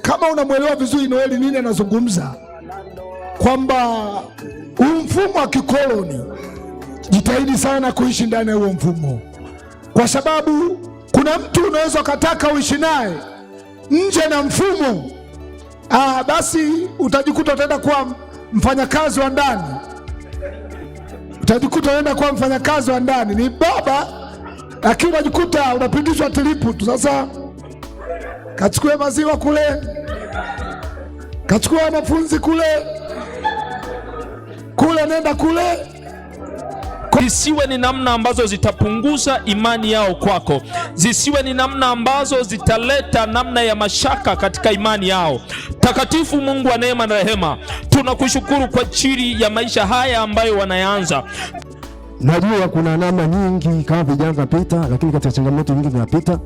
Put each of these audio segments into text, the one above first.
Kama unamwelewa vizuri Noeli nini anazungumza, kwamba huu mfumo wa kikoloni, jitahidi sana kuishi ndani ya huo mfumo, kwa sababu kuna mtu unaweza ukataka uishi naye nje na mfumo, basi utajikuta utaenda kuwa mfanyakazi wa ndani, utajikuta unaenda kuwa mfanyakazi wa ndani, ni baba lakini unajikuta unapindishwa tilipu tu. Sasa kachukue maziwa kule, kachukue wanafunzi kule, nenda kule. Zisiwe ni namna ambazo zitapunguza imani yao kwako, zisiwe ni namna ambazo zitaleta namna ya mashaka katika imani yao. Takatifu Mungu wa neema na rehema, tunakushukuru kwa ajili ya maisha haya ambayo wanayaanza. Najua kuna namna nyingi kama vijana tunapita, lakini katika changamoto nyingi tunapita,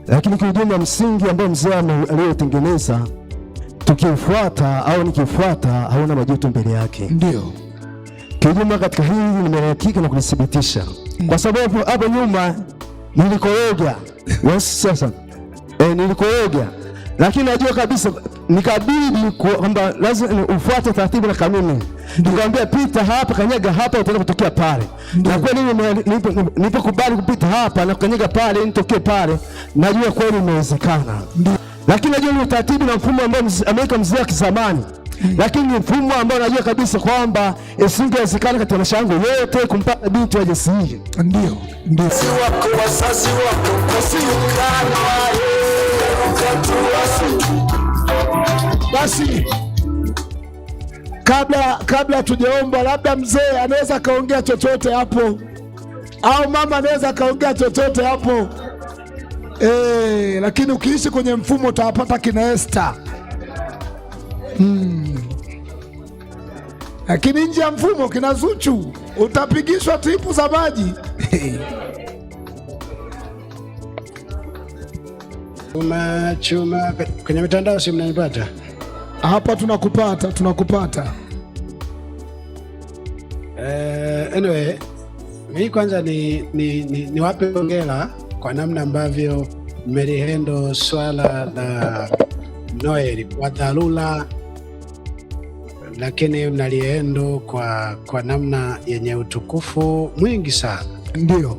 lakini kwa ujumla msingi ambao mzee aliyotengeneza tukifuata au nikifuata hauna majuto mbele yake. Ndio kijumla katika hili nimehakika na kulithibitisha, kwa sababu hapo nyuma nilikooga. Yes, sasa nilikooga, lakini najua kabisa nikabidi kwamba lazima ufuate taratibu na kanuni. Nikamwambia pita hapa, kanyaga hapa, utaenda kutokea pale. Na kweli nilipokubali kupita hapa na kanyaga pale nitokee pale, najua kweli imewezekana. Lakini najua ni taratibu na mfumo ambao ameweka mzee wa kizamani, lakini ni mfumo ambao najua kabisa kwamba isingewezekana katika maisha yangu yote kumpata binti wa jinsi hii. Ndio wazazi wako basi. Kabla tujaomba, labda mzee anaweza kaongea chochote hapo, au mama anaweza kaongea chochote hapo. Lakini ukiishi kwenye mfumo utawapata kina Esther. Lakini nje ya mfumo kina Zuchu utapigishwa tripu za maji. Chuma kwenye mitandao si mnanipata? Hapa tunakupata. Anyway, mimi kwanza ni wape hongera kwa namna ambavyo mmelihendo swala la Noeli kwa dharura, lakini mnalihendo kwa namna yenye utukufu mwingi sana. Ndio.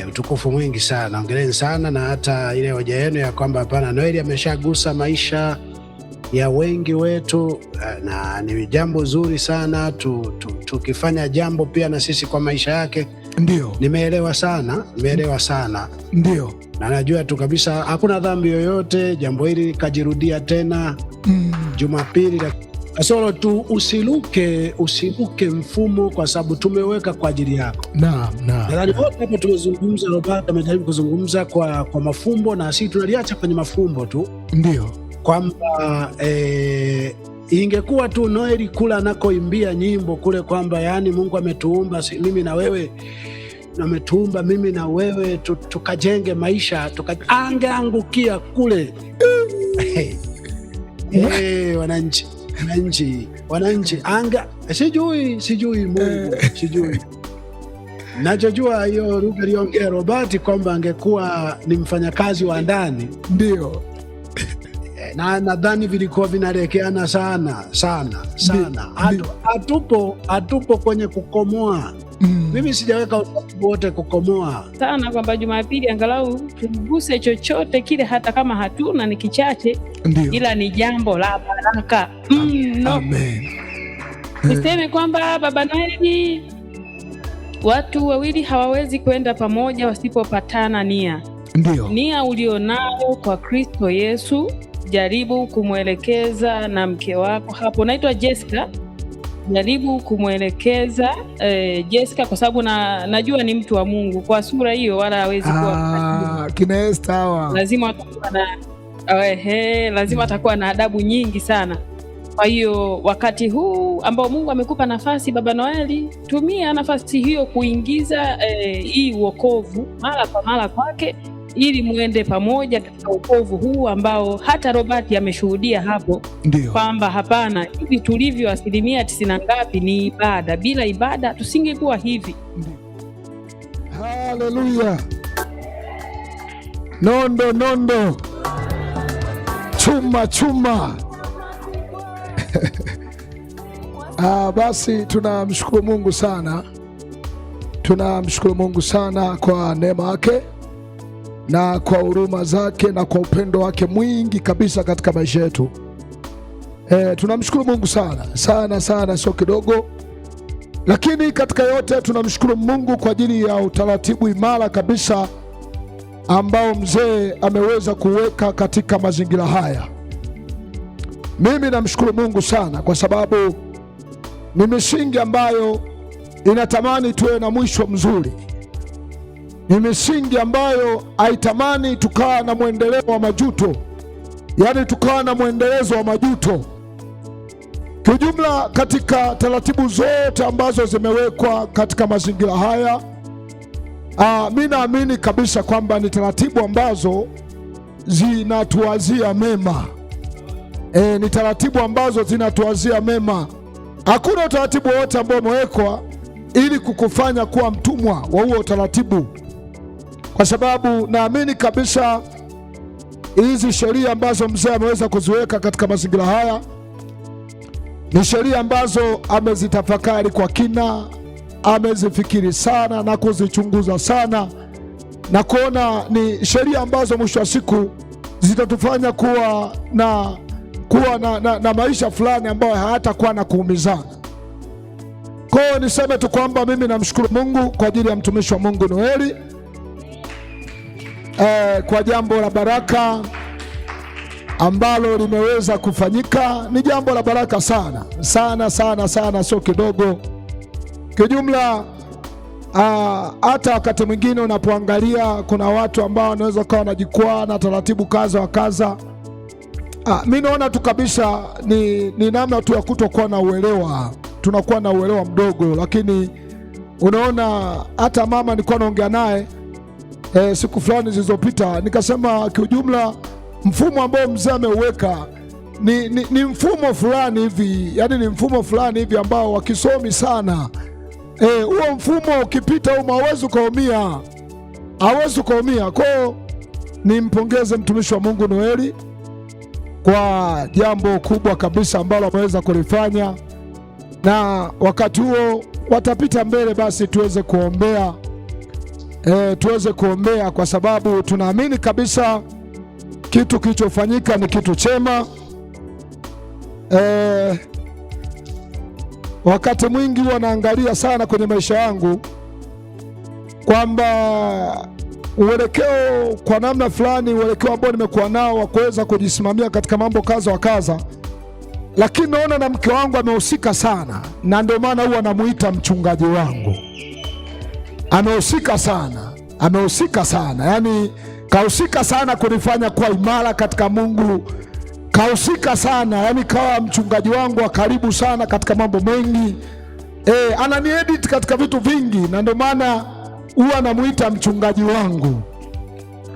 Utukufu mwingi sana. Hongereni sana, na hata ile hoja yenu ya kwamba hapana, Noeli ameshagusa maisha ya wengi wetu, na ni jambo zuri sana tukifanya jambo pia na sisi kwa maisha yake. Ndio. Nimeelewa sana. Ndio. Na najua tu kabisa hakuna dhambi yoyote jambo hili kajirudia tena Jumapili. Kasoro tu usiluke mfumo, kwa sababu tumeweka kwa ajili yako. Naam. Nadhani wote hapo tumezungumza, Robert amejaribu kuzungumza kwa mafumbo, na sisi tunaliacha kwenye mafumbo tu. Ndio. Kwamba ingekuwa tu Noeli kula anakoimbia nyimbo kule kwamba yani Mungu ametuumba mimi na wewe, ametuumba mimi na wewe tukajenge maisha, angeangukia kule. Wananchi sijui Mungu sijui. Nachojua hiyo lugha aliongea Robert kwamba angekuwa ni mfanyakazi wa ndani. Ndio. Na nadhani vilikuwa vinarekeana sana. Hatupo kwenye kukomoa. Mimi sijaweka utaratibu wote kukomoa sana, kwamba Jumapili angalau tuguse chochote kile, hata kama hatuna ni kichache. Ila ni jambo la baraka. Amen. Niseme kwamba Baba Noeli, watu wawili hawawezi kwenda pamoja wasipopatana nia. Ndio. Nia ulionao kwa Kristo Yesu, jaribu kumwelekeza na mke wako hapo, naitwa Jessica. Jaribu kumwelekeza Jessica, kwa sababu najua ni mtu wa Mungu kwa sura hiyo, wala hawezi kuwa kina Esther hawa. Lazima atakuwa na adabu nyingi sana. Kwa hiyo wakati huu ambao Mungu amekupa nafasi, Baba Noeli, tumia nafasi hiyo kuingiza hii wokovu mara kwa mara kwake, ili muende pamoja katika wokovu huu ambao hata Robert ameshuhudia hapo kwamba hapana, hivi tulivyo 90% ngapi ni ibada. Bila ibada tusingekuwa hivi. Haleluya. Nondo chuma. Basi tunamshukuru Mungu sana, tunamshukuru Mungu sana kwa neema yake na kwa huruma zake na kwa upendo wake mwingi kabisa katika maisha yetu. Tunamshukuru Mungu sana, sio kidogo. Lakini katika yote tunamshukuru Mungu kwa ajili ya utaratibu imara kabisa ambao mzee ameweza kuweka katika mazingira haya. Mimi namshukuru Mungu sana kwa sababu ni misingi ambayo inatamani tuwe na mwisho mzuri. Ni misingi ambayo haitamani tukawa na mwendeleo wa majuto, yaani tukawa na mwendelezo wa majuto. Kiujumla, katika taratibu zote ambazo zimewekwa katika mazingira haya, mimi naamini kabisa kwamba ni taratibu ambazo zinatuwazia mema. Ni taratibu ambazo zinatuwazia mema. Hakuna utaratibu wote ambao umewekwa ili kukufanya kuwa mtumwa wa huo utaratibu, kwa sababu naamini kabisa hizi sheria ambazo mzee ameweza kuziweka katika mazingira haya ni sheria ambazo amezitafakari kwa kina, amezifikiri sana na kuzichunguza sana, na kuona ni sheria ambazo mwisho wa siku zitatufanya kuwa na maisha fulani ambayo hayatakuwa na kuumizana. Kwa hiyo niseme tu kwamba mimi namshukuru Mungu kwa ajili ya mtumishi wa Mungu Noeli, kwa jambo la baraka ambalo limeweza kufanyika. Ni jambo la baraka sana, sio kidogo. Kijumla, hata wakati mwingine unapoangalia kuna watu ambao wanaweza kuwa wanajikwaa na taratibu kaza wa kaza. Mimi naona tu kabisa ni namna tu ya kutokuwa na uelewa. Tunakuwa na uelewa mdogo, lakini unaona hata mama nilikuwa naongea naye siku fulani zilizopita, nikasema kiujumla mfumo ambao mzee ameuweka ni mfumo fulani hivi, yani ni mfumo fulani hivi ambao wakisomi sana. Huo mfumo ukipita hauwezi ukaumia. Kwa hiyo nimpongeze mtumishi wa Mungu Noeli kwa jambo kubwa kabisa ambalo ameweza kulifanya, na wakati huo watapita mbele, basi tuweze kuombea kwa sababu tunaamini kabisa kitu kilichofanyika ni kitu chema. Wakati mwingi wanaangalia sana kwenye maisha yangu kwamba uelekeo kwa namna fulani, uelekeo ambao nimekuwa nao wa kuweza kujisimamia katika mambo kaza wa kaza, lakini naona na mke wangu amehusika sana, na ndio maana huwa namuita mchungaji wangu. Amehusika sana, yani kahusika sana kunifanya kuwa imara katika Mungu. Kahusika sana, yani kawa mchungaji wangu wa karibu sana katika mambo mengi. Ananiedit katika vitu vingi, na ndio maana huwa namuita mchungaji wangu.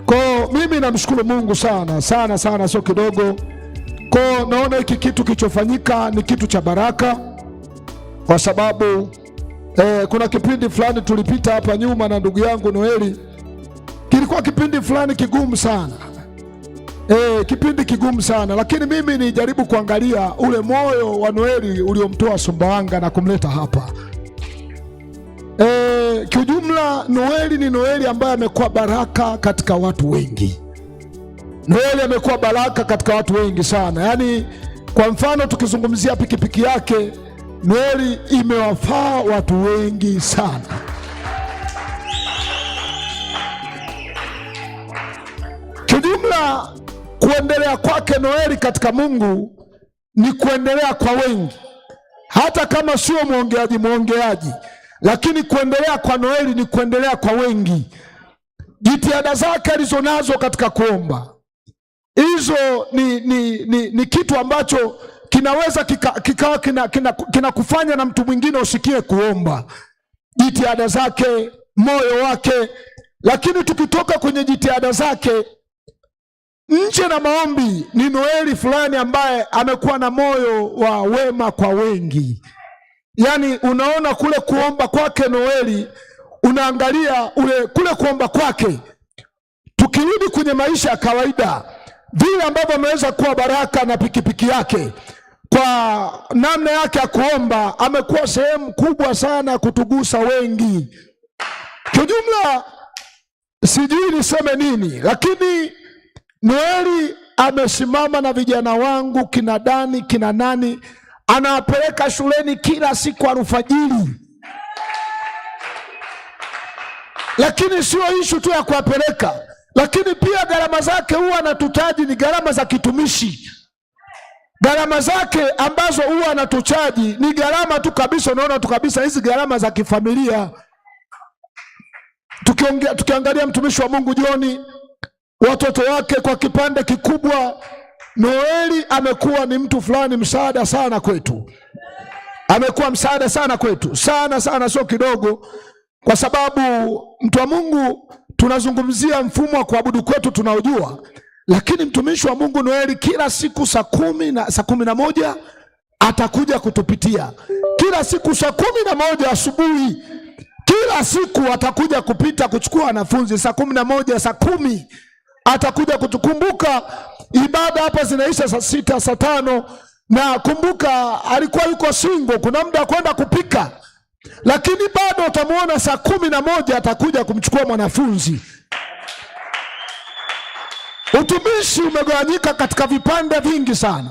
Kwa mimi namshukuru Mungu sana, sio kidogo. Kwa naona hiki kitu kilichofanyika ni kitu cha baraka, kwa sababu kuna kipindi fulani tulipita hapa nyuma na ndugu yangu Noeli. Kilikuwa kipindi fulani kigumu sana, kipindi kigumu sana, lakini mimi nijaribu kuangalia ule moyo wa Noeli uliomtoa Sumbawanga na kumleta hapa. Kiujumla, Noeli ni Noeli ambaye amekuwa baraka katika watu wengi. Noeli amekuwa baraka katika watu wengi sana. Yaani kwa mfano tukizungumzia pikipiki yake, Noeli imewafaa watu wengi sana. Kijumla, kuendelea kwake Noeli katika Mungu ni kuendelea kwa wengi, hata kama sio mwongeaji, lakini kuendelea kwa Noeli ni kuendelea kwa wengi. Jitihada zake alizonazo katika kuomba, hizo ni kitu ambacho kinaweza kikawa kinakufanya na mtu mwingine usikie kuomba. Jitihada zake, moyo wake. Lakini tukitoka kwenye jitihada zake nje na maombi, ni Noeli fulani ambaye amekuwa na moyo wa wema kwa wengi. Yaani unaona kule kuomba kwake Noeli, unaangalia kule kuomba kwake. Tukirudi kwenye maisha ya kawaida, vile ambavyo ameweza kuwa baraka na pikipiki yake, kwa namna yake ya kuomba, amekuwa sehemu kubwa sana kutugusa wengi. Kiujumla sijui niseme nini, lakini Noeli amesimama na vijana wangu kina Dani, kina nani, anawapeleka shuleni kila siku alfajiri. Lakini sio ishu tu ya kuwapeleka, lakini pia gharama zake huwa anatuchaji ni gharama za kitumishi. Gharama zake ambazo huwa anatuchaji ni gharama tu kabisa, unaona tu kabisa hizi gharama za kifamilia. Tukiangalia mtumishi wa Mungu John, watoto wake kwa kipande kikubwa, Noeli amekuwa ni mtu fulani msaada sana kwetu. Amekuwa msaada sana kwetu, sana sana, sio kidogo, kwa sababu mtu wa Mungu tunazungumzia mfumo wa kuabudu kwetu tunaojua, lakini mtumishi wa Mungu Noeli kila siku saa 11 atakuja kutupitia. Kila siku saa 11 asubuhi, kila siku atakuja kupita kuchukua wanafunzi. Saa 11, saa 10 atakuja kutukumbuka. Ibada hapa zinaisha saa 6, saa 5, na kumbuka alikuwa yuko single, kuna muda kwenda kupika, lakini bado utamuona saa 11 atakuja kumchukua mwanafunzi. Utumishi umegawanyika katika vipande vingi sana.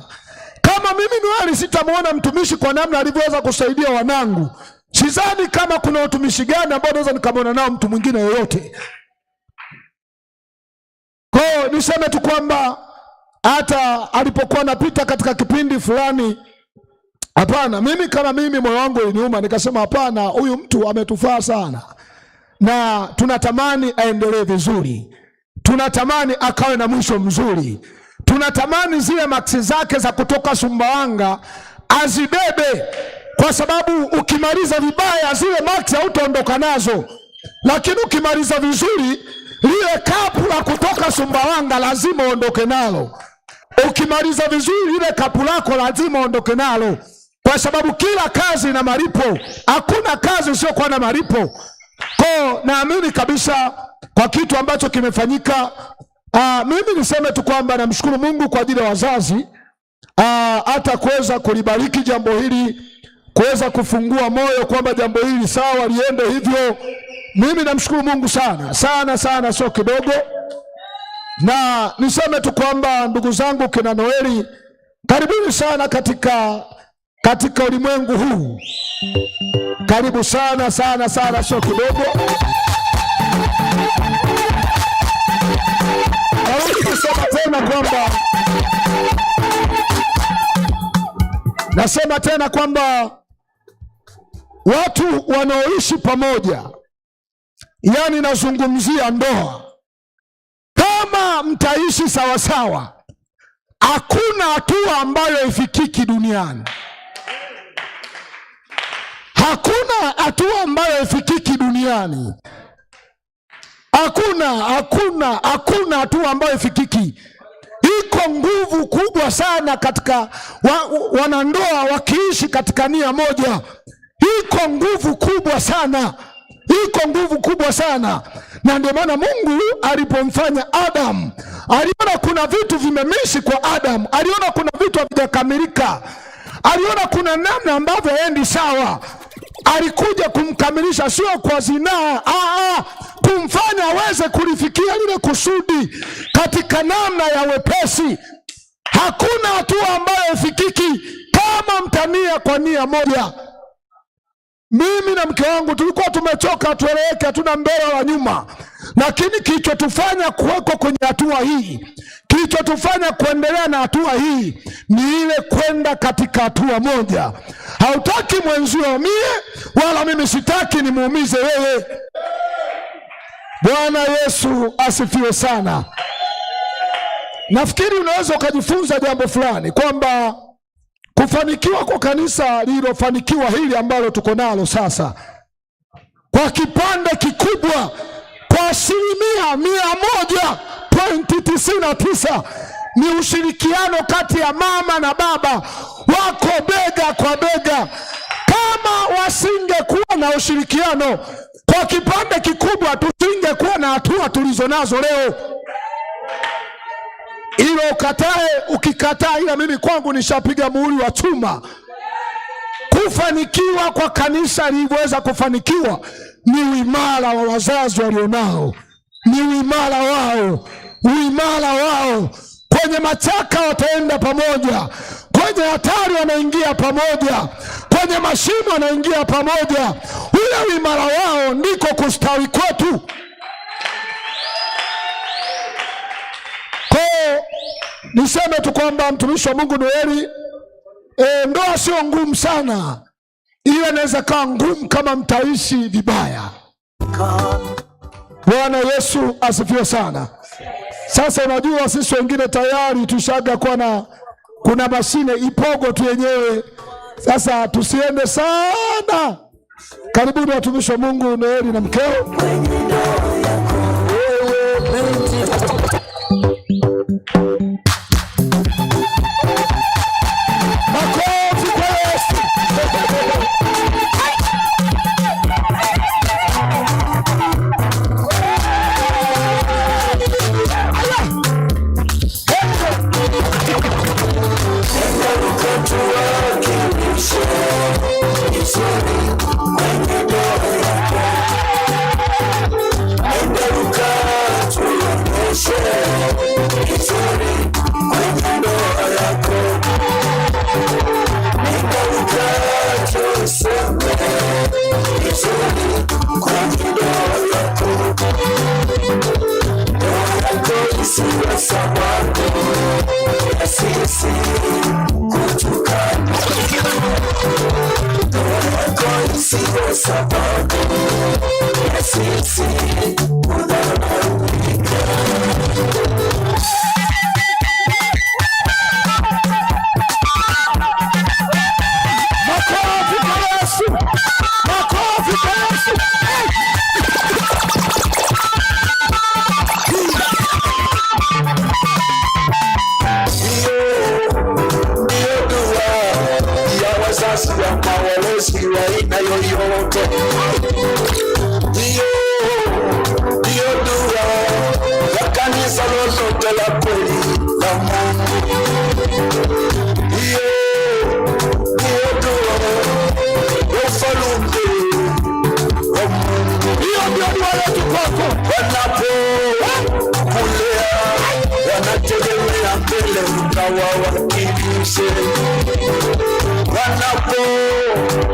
Kama mimi Noeli sitamuona mtumishi kwa namna alivyoweza kusaidia wanangu, sidhani kama kuna utumishi gani ambao naweza nikamwona nao mtu mwingine yoyote. Kwa niseme tu kwamba hata alipokuwa napita katika kipindi fulani, hapana, mimi kama mimi moyo wangu uliniuma, nikasema hapana, huyu mtu ametufaa sana na tunatamani aendelee vizuri. Tunatamani akawe na mwisho mzuri. Tunatamani zile maksi zake za kutoka Sumbawanga azibebe, kwa sababu ukimaliza vibaya zile maksi hautaondoka nazo, lakini ukimaliza vizuri lile kapu la kutoka Sumbawanga lazima uondoke nalo. Ukimaliza vizuri lile kapu lako lazima uondoke nalo, kwa sababu kila kazi ina malipo. Hakuna kazi isiyokuwa na malipo. Kwa naamini kabisa kwa kitu ambacho kimefanyika, mimi niseme tu kwamba namshukuru Mungu kwa ajili ya wazazi, hata kuweza kulibariki jambo hili, kuweza kufungua moyo kwamba jambo hili sawa liende hivyo. Mimi namshukuru Mungu sana sana sana, sio kidogo. Na niseme tu kwamba ndugu zangu kina Noeli, karibuni sana katika ulimwengu huu. Karibu sana sana sana, sio kidogo. Nasema tena kwamba watu wanaoishi pamoja, yani nazungumzia ndoa, kama mtaishi sawasawa, hakuna hatua ambayo ifikiki duniani. Hakuna hatua ambayo ifikiki duniani. Hakuna hatua ambayo ifikiki. Iko nguvu kubwa sana katika wanandoa wakiishi katika nia moja. Iko nguvu kubwa sana. Iko nguvu kubwa sana. Na ndio maana Mungu alipomfanya Adam, aliona kuna vitu vimemishi kwa Adam. Aliona kuna vitu havijakamilika. Aliona kuna namna ambavyo haendi sawa. Alikuja kumkamilisha, sio kwa zinaa, kumfanya aweze kulifikia lile kusudi katika namna ya wepesi. Hakuna hatua ambayo ifikiki kama mtania kwa nia moja. Mimi na mke wangu tulikuwa tumechoka, tueleweke, hatuna mbele wa nyuma, lakini kilichotufanya kuweko kwenye hatua hii, kilichotufanya kuendelea na hatua hii ni ile kwenda katika hatua moja. Hautaki mwenzio aumie, wala mimi sitaki nimuumize wewe. Bwana Yesu asifiwe sana. Nafikiri unaweza ukajifunza jambo fulani, kwamba kufanikiwa kwa kanisa lililofanikiwa hili ambalo tuko nalo sasa, kwa kipande kikubwa, kwa 100.99 ni ushirikiano kati ya mama na baba, wako bega kwa bega. Kama wasingekuwa na ushirikiano kwa kipande kikubwa, tusingekuwa na hatua tulizo nazo leo. ilo ukikataa, ila mimi kwangu nishapiga muhuri wa chuma. Kufanikiwa kwa kanisa liliweza kufanikiwa ni uimara wa wazazi walionao, ni uimara wao. Kwenye machaka wataenda pamoja, kwenye hatari wanaingia pamoja, kwenye mashimo wanaingia pamoja. Ule uimara wao ndiko kustawi kwetu. Kwa niseme tu kwamba mtumishi wa Mungu Noeli, ndoa sio ngumu sana, ila inaweza kuwa ngumu kama mtaishi vibaya. Bwana Yesu asifiwe sana. Sasa unajua sisi wengine tayari tushaga kuwa kuna mashine ipogo tu yenyewe. Sasa tusiende sana. Karibuni watumishi wa Mungu Noeli na mkeo.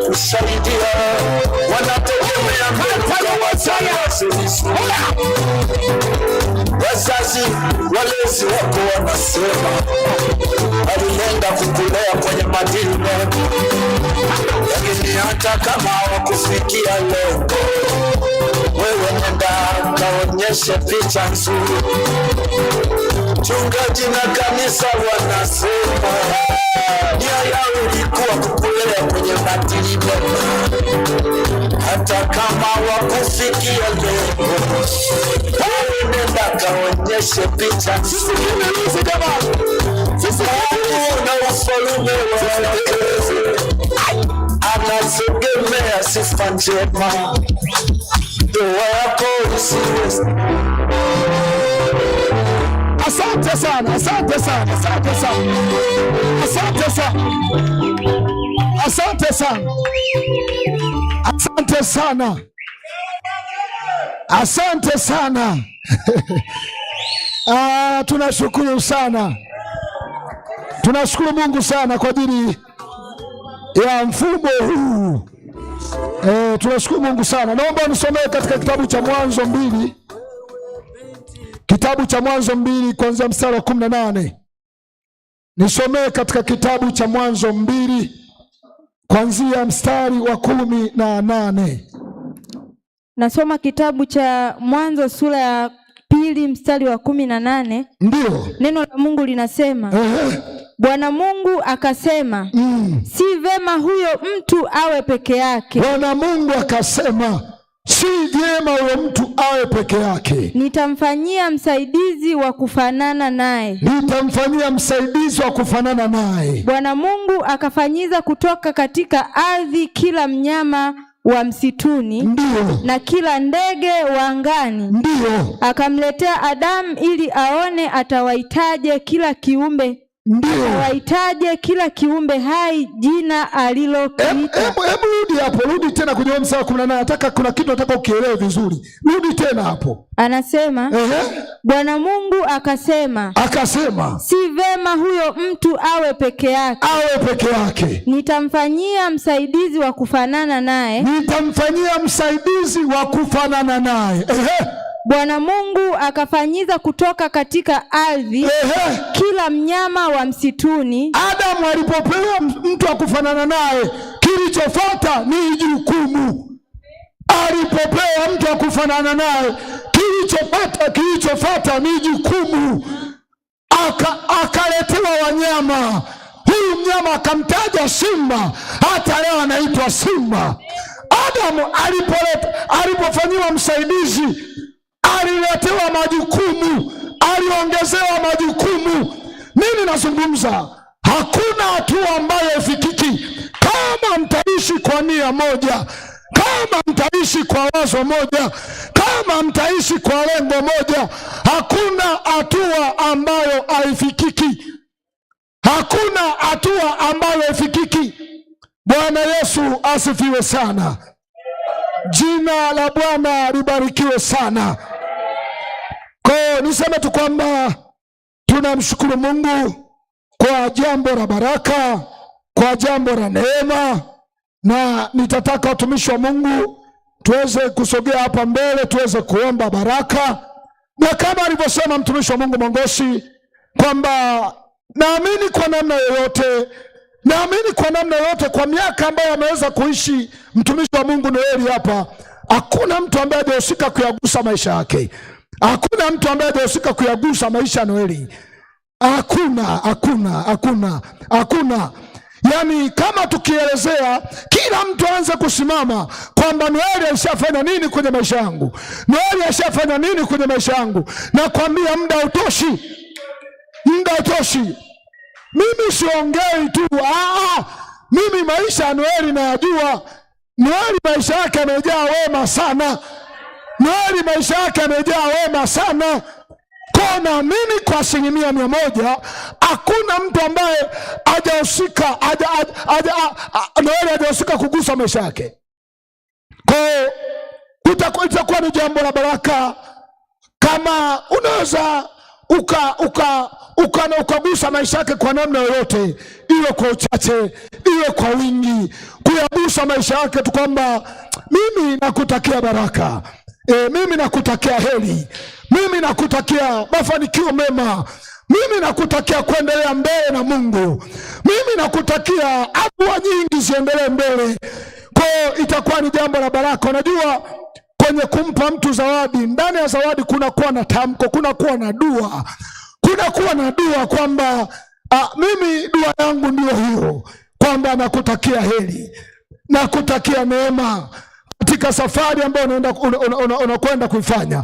Kusaidia wanategemea wazazi, walezi wako wanasema alilenga kukulea kwenye maadili mema, lakini hata kama hawakufikia lengo, wewe nenda kaonyeshe picha nzuri. Mchungaji na kanisa wanasema nia yao ilikuwa kukulea kwenye maadili mema, hata kama hawakufikia lengo, wewe nenda kaonyeshe picha nzuri. Na ufalme wake anategemea sifa njema, ndoa yako isiwe. Asante sana, asante sana, asante sana, asante sana, asante sana, asante sana, asante sana. Tunashukuru sana, tunashukuru Mungu sana kwa ajili ya mfumo huu. Tunashukuru Mungu sana. Naomba nisomee katika kitabu cha Mwanzo 2, kitabu cha Mwanzo 2 kuanzia mstari wa 18. Nisomee katika kitabu cha Mwanzo 2 kuanzia mstari wa 18. Nasoma kitabu cha Mwanzo sura ya 2 mstari wa 18. Ndio. Neno la Mungu linasema, Bwana Mungu akasema, si vema huyo mtu awe peke yake. Bwana Mungu akasema, si vyema huyo mtu awe peke yake. Nitamfanyia msaidizi wa kufanana naye. Nitamfanyia msaidizi wa kufanana naye. Bwana Mungu akafanyiza kutoka katika ardhi kila mnyama wa msituni, ndio, na kila ndege wa angani, ndio, akamletea Adamu ili aone atawaitaje kila kiumbe, ndio, atawaitaje kila kiumbe hai jina alilokiita. Hebu rudi hapo, rudi tena kwenye mstari wa 18. Nataka kuna kitu nataka ukielewe vizuri. Rudi tena hapo. Anasema, Bwana Mungu akasema, si vema huyo mtu awe peke yake. Nitamfanyia msaidizi wa kufanana naye. Bwana Mungu akafanyiza kutoka katika ardhi kila mnyama wa msituni. Adamu alipopewa mtu wa kufanana naye, kilichofuata ni jukumu. Alipopewa mtu wa kufanana naye, kilichofuata ni jukumu. Akaletewa wanyama. Huyu mnyama akamtaja simba, hata leo anaitwa simba. Adamu alipofanyiwa msaidizi, aliletewa majukumu, aliongezewa majukumu. Mimi nazungumza, hakuna hatua ambayo ifikiki kama mtaishi kwa nia moja, kama mtaishi kwa wazo moja, kama mtaishi kwa lengo moja. Hakuna hatua ambayo haifikiki, hakuna hatua ambayo haifikiki. Bwana Yesu asifiwe sana. Jina la Bwana libarikiwe sana. Kwa niseme tu kwamba tunamshukuru Mungu kwa jambo la baraka, kwa jambo la neema, na nitataka watumishi wa Mungu tuweze kusogea hapa mbele, tuweze kuomba baraka. Na kama alivyosema mtumishi wa Mungu Mongosi kwamba naamini kwa namna yoyote kwa miaka ambayo ameweza kuishi mtumishi wa Mungu Noeli hapa, hakuna mtu ambaye hajahusika kuyagusa maisha yake. Hakuna mtu ambaye hajahusika kuyagusa maisha ya Noeli. Hakuna. Yaani kama tukielezea, kila mtu aanze kusimama kwamba Noeli alishafanya nini kwenye maisha yangu, Noeli alishafanya nini kwenye maisha yangu. Nakwambia muda utoshi. Mimi siongei tu. Mimi maisha ya Noeli nayajua. Noeli maisha yake yamejaa wema sana. Kwa naamini kwa 100% hakuna mtu ambaye hajahusika Noeli hajahusika kugusa maisha yake. Kwa itakuwa ni jambo la baraka kama unaweza ukagusa maisha yake kwa namna yoyote, iwe kwa uchache, iwe kwa wingi, kuyagusa maisha yake tu kwamba mimi nakutakia baraka, mimi nakutakia heri, mimi nakutakia mafanikio mema, mimi nakutakia kuendelea mbele na Mungu, mimi nakutakia hatua nyingi ziendelee mbele. Kwa itakuwa ni jambo la baraka. Unajua, kwenye kumpa mtu zawadi, ndani ya zawadi kuna kuwa na tamko, kuna kuwa na dua kwamba mimi dua yangu ndio hiyo, kwamba nakutakia heri, nakutakia neema katika safari ambayo unakwenda kuifanya.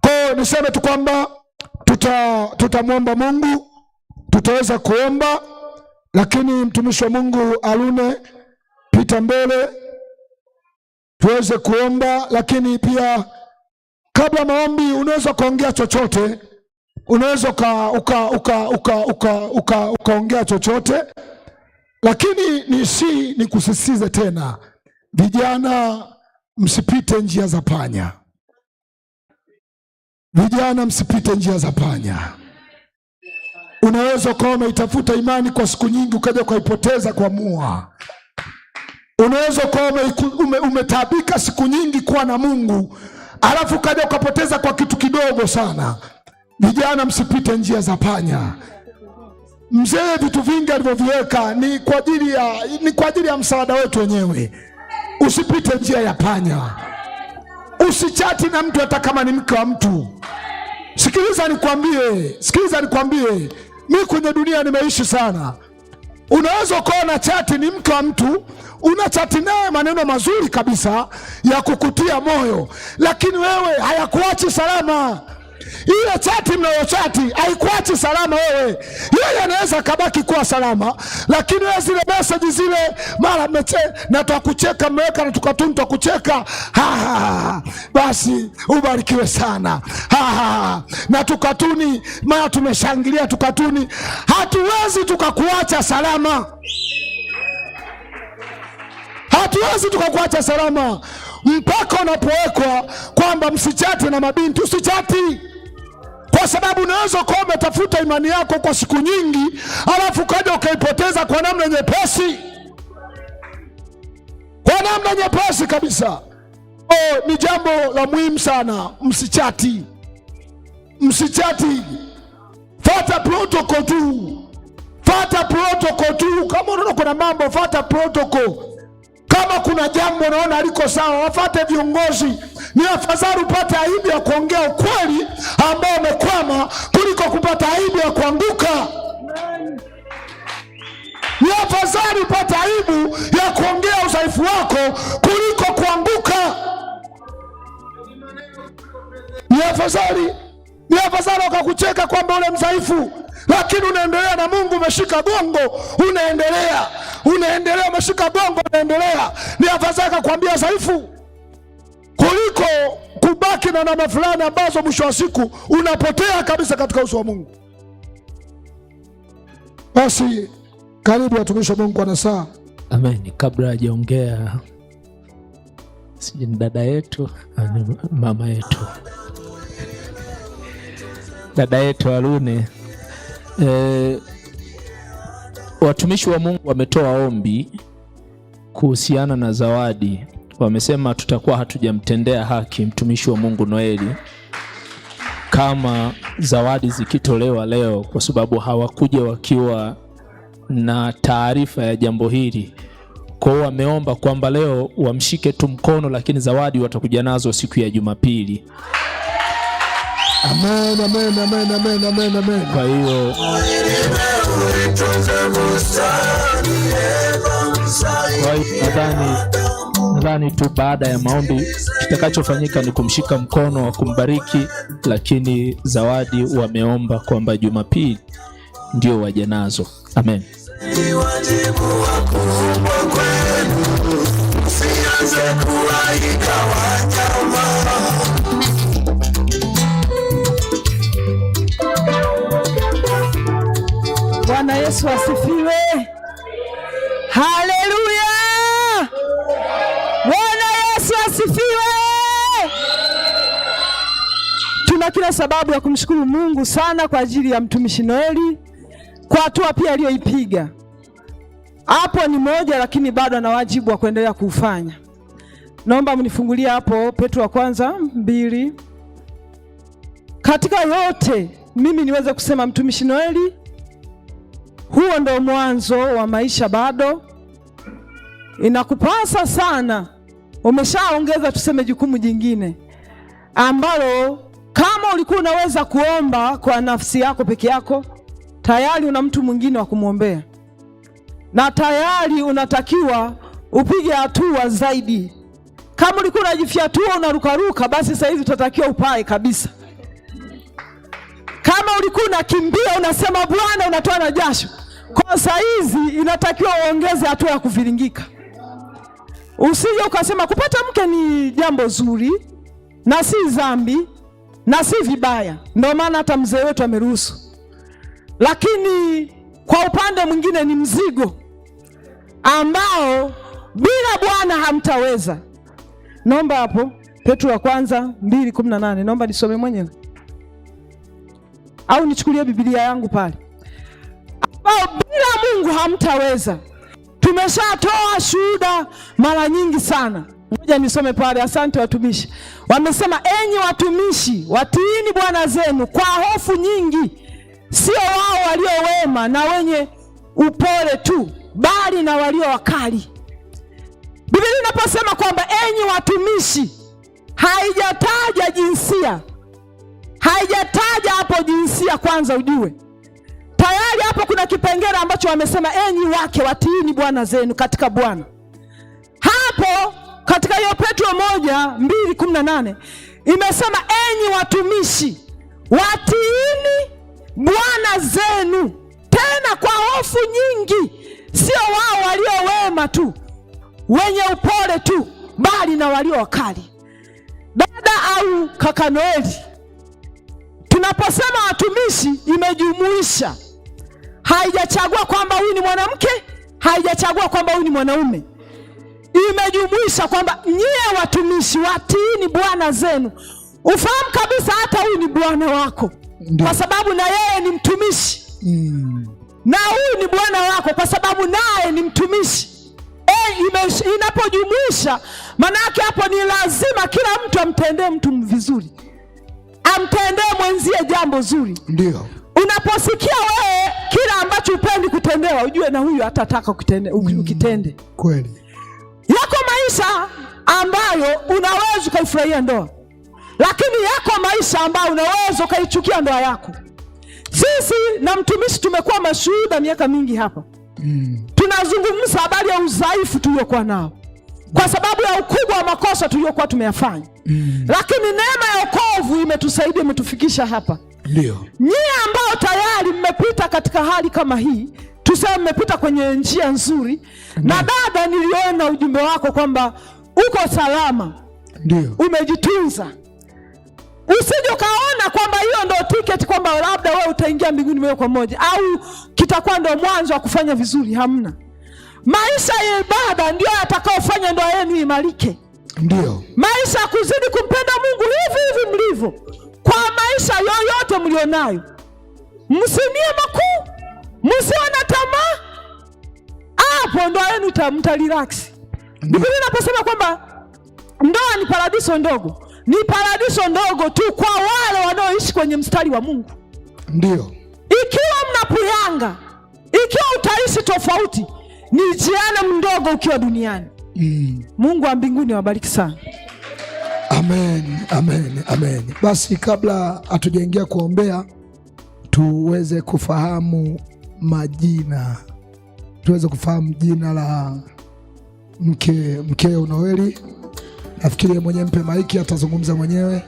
Kwa niseme tu kwamba tutamwomba Mungu, tutaweza kuomba, lakini mtumishi wa Mungu Alune, pita mbele tuweze kuomba. Lakini pia kabla maombi, unaweza kuongea chochote, unaweza ukaongea chochote, lakini nikusisitize tena, vijana msipite njia za panya. Vijana msipite njia za panya. Unaweza ukawa umeitafuta imani kwa siku nyingi ukaja ukaipoteza kwa mua. Unaweza ukawa umetaabika siku nyingi kuwa na Mungu, alafu ukaja ukapoteza kwa kitu kidogo sana. Vijana msipite njia za panya. Mzee vitu vingi alivyoviweka ni kwa ajili ya msaada wetu wenyewe. Usipite njia ya panya. Usichati na mtu hata kama ni mke wa mtu. Sikiliza nikwambie, mimi kwenye dunia nimeishi sana. Unaweza ukaona chati ni mke wa mtu, unachati naye maneno mazuri kabisa ya kukutia moyo, lakini wewe hayakuachi salama. ile chati mnayochati haikuachi salama wewe. Yeye anaweza kabaki kuwa salama, lakini wewe zile message zile mara na tutakucheka mmeweka na tukatuni tutakucheka. Basi ubarikiwe sana. Na tukatuni mara tumeshangilia tukatuni. Hatuwezi tukakuacha salama. Hatuwezi tukakuacha salama mpaka unapowekwa kwamba msichati na mabinti. Usichati, kwa sababu unaweza kuwa umetafuta imani yako kwa siku nyingi, alafu kaja ukaipoteza kwa namna nyepesi, kwa namna nyepesi kabisa. Ni jambo la muhimu sana. Msichati, msichati. Fata protocol tu, fata protocol tu. Kama unaona kuna mambo, fata protocol. Kama kuna jambo unaona aliko sawa, wafate viongozi. Ni afadhali upate aibu ya kuongea ukweli ambao umekwama kuliko kupata aibu ya kuanguka. Ni afadhali upate aibu ya kuongea udhaifu wako kuliko kuanguka. Ni afadhali wakakucheka kwamba ule mdhaifu, lakini unaendelea na Mungu, umeshika gongo, unaendelea, umeshika gongo, unaendelea. Ni afadhali kukwambia dhaifu kuliko kubaki na namna fulani ambazo mwisho wa siku unapotea kabisa katika uso wa Mungu. Basi karibu watumishi wa Mungu kwa nasaa. Amen. Kabla hajaongea, sije ni dada yetu, mama yetu, dada yetu Harune. Watumishi wa Mungu wametoa ombi kuhusiana na zawadi. Wamesema tutakuwa hatujamtendea haki mtumishi wa Mungu Noeli kama zawadi zikitolewa leo, kwa sababu hawakuja wakiwa na taarifa ya jambo hili. Kwa hiyo wameomba kwamba leo wamshike tu mkono, lakini zawadi watakuja nazo siku ya Jumapili. Amen, amen, amen, amen, amen, amen. Kwa hiyo nadhani tu baada ya maombi kitakachofanyika ni kumshika mkono wa kumbariki, lakini zawadi wameomba kwamba Jumapili ndio waje nazo. Amen. Bwana Yesu asifiwe. Haleluya. Bwana Yesu asifiwe. Tuna kila sababu ya kumshukuru Mungu sana kwa ajili ya mtumishi Noeli, kwa hatua pia aliyoipiga. Hapo ni moja, lakini bado ana wajibu wa kuendelea kuufanya. Naomba mnifungulie hapo Petro wa kwanza 2. Katika yote mimi niweze kusema mtumishi Noeli, huo ndo mwanzo wa maisha. Bado inakupasa sana, umeshaongeza tuseme jukumu jingine ambalo kama ulikuwa unaweza kuomba kwa nafsi yako peke yako, tayari una mtu mwingine wa kumwombea, na tayari unatakiwa upige hatua zaidi. Kama ulikuwa unajifyatua unarukaruka, basi sasa hivi utatakiwa upae kabisa. Kama ulikuwa unakimbia unasema Bwana unatoa na jasho, kwa sasa hizi inatakiwa uongeze hatua ya kuviringika. Usije ukasema kupata mke ni jambo zuri na si dhambi na si vibaya, ndio maana hata mzee wetu ameruhusu, lakini kwa upande mwingine ni mzigo ambao bila Bwana hamtaweza. Naomba hapo Petro wa kwanza 2:18, naomba nisome mwenyewe au nichukulie Biblia yangu pale. Ambao bila Mungu hamtaweza. Tumeshatoa shuhuda mara nyingi sana. Ngoja nisome pale. Asante watumishi. Wamesema enyi watumishi watiini bwana zenu kwa hofu nyingi, sio wao walio wema na wenye upole tu, bali na walio wakali. Biblia inaposema kwamba enyi watumishi, haijataja jinsia. Haijataja hapo jinsia. Kwanza ujue tayari hapo kuna kipengele ambacho wamesema enyi wake watiini bwana zenu katika Bwana. Hapo katika hiyo Petro 1:2:18 imesema enyi watumishi watiini bwana zenu, tena kwa hofu nyingi, sio wao walio wema tu, wenye upole tu, bali na walio wakali. Dada au kaka Noeli, tunaposema watumishi, imejumuisha, haijachagua kwamba huyu ni mwanamke, haijachagua kwamba huyu ni mwanaume. Imejumuisha kwamba nyie watumishi watiini bwana zenu. Ufahamu kabisa hata huyu ni bwana wako, kwa sababu na yeye ni mtumishi. Na huyu ni bwana wako kwa sababu naye ni mtumishi. Inapojumuisha, maana yake hapo ni lazima kila mtu amtendee mtu vizuri, amtendee mwenzie jambo zuri. Ndio. Unaposikia wewe kila ambacho upendi kutendewa, ujue na huyu hatataka ukitende. Kweli. Yako maisha ambayo unaweza ukaifurahia ndoa, lakini yako maisha ambayo unaweza ukaichukia ndoa yako. Sisi na mtumishi tumekuwa mashuhuda miaka mingi hapa. Tunazungumza habari ya udhaifu tuliokuwa nao kwa sababu ya ukubwa wa makosa tuliokuwa tumeyafanya. Lakini neema ya wokovu imetusaidia, imetufikisha hapa. Ndio. Nyie ambao tayari mmepita katika hali kama hii, tuseme mmepita kwenye njia nzuri. Na dada, niliona ujumbe wako kwamba uko salama. Ndio. Umejitunza. Usije ukaona kwamba hiyo ndio tiketi kwamba labda wewe utaingia mbinguni moja kwa moja au kitakuwa ndio mwanzo wa kufanya vizuri. Hamna. Maisha ya ibada ndio yatakaofanya ndoa yenu imarike. Ndio. Maisha ya kuzidi kumpenda Mungu hivi hivi mlivyo. Kwa maisha yoyote mlionayo, msinie makuu, msiwe na tamaa. Hapo ndoa yenu mtarelax. Biblia inaposema kwamba ndoa ni paradiso ndogo, ni paradiso ndogo tu kwa wale wanaoishi kwenye mstari wa Mungu. Ndio. Ikiwa mnapuyanga, ikiwa utaishi tofauti, ni jehanamu mdogo ukiwa duniani. Mungu wa mbinguni awabariki sana. Amen, amen, amen. Basi kabla hatujaingia kuombea, tuweze kufahamu majina, tuweze kufahamu jina la mkeo Noeli. Nafikiri mwenye mpe maiki atazungumza mwenyewe.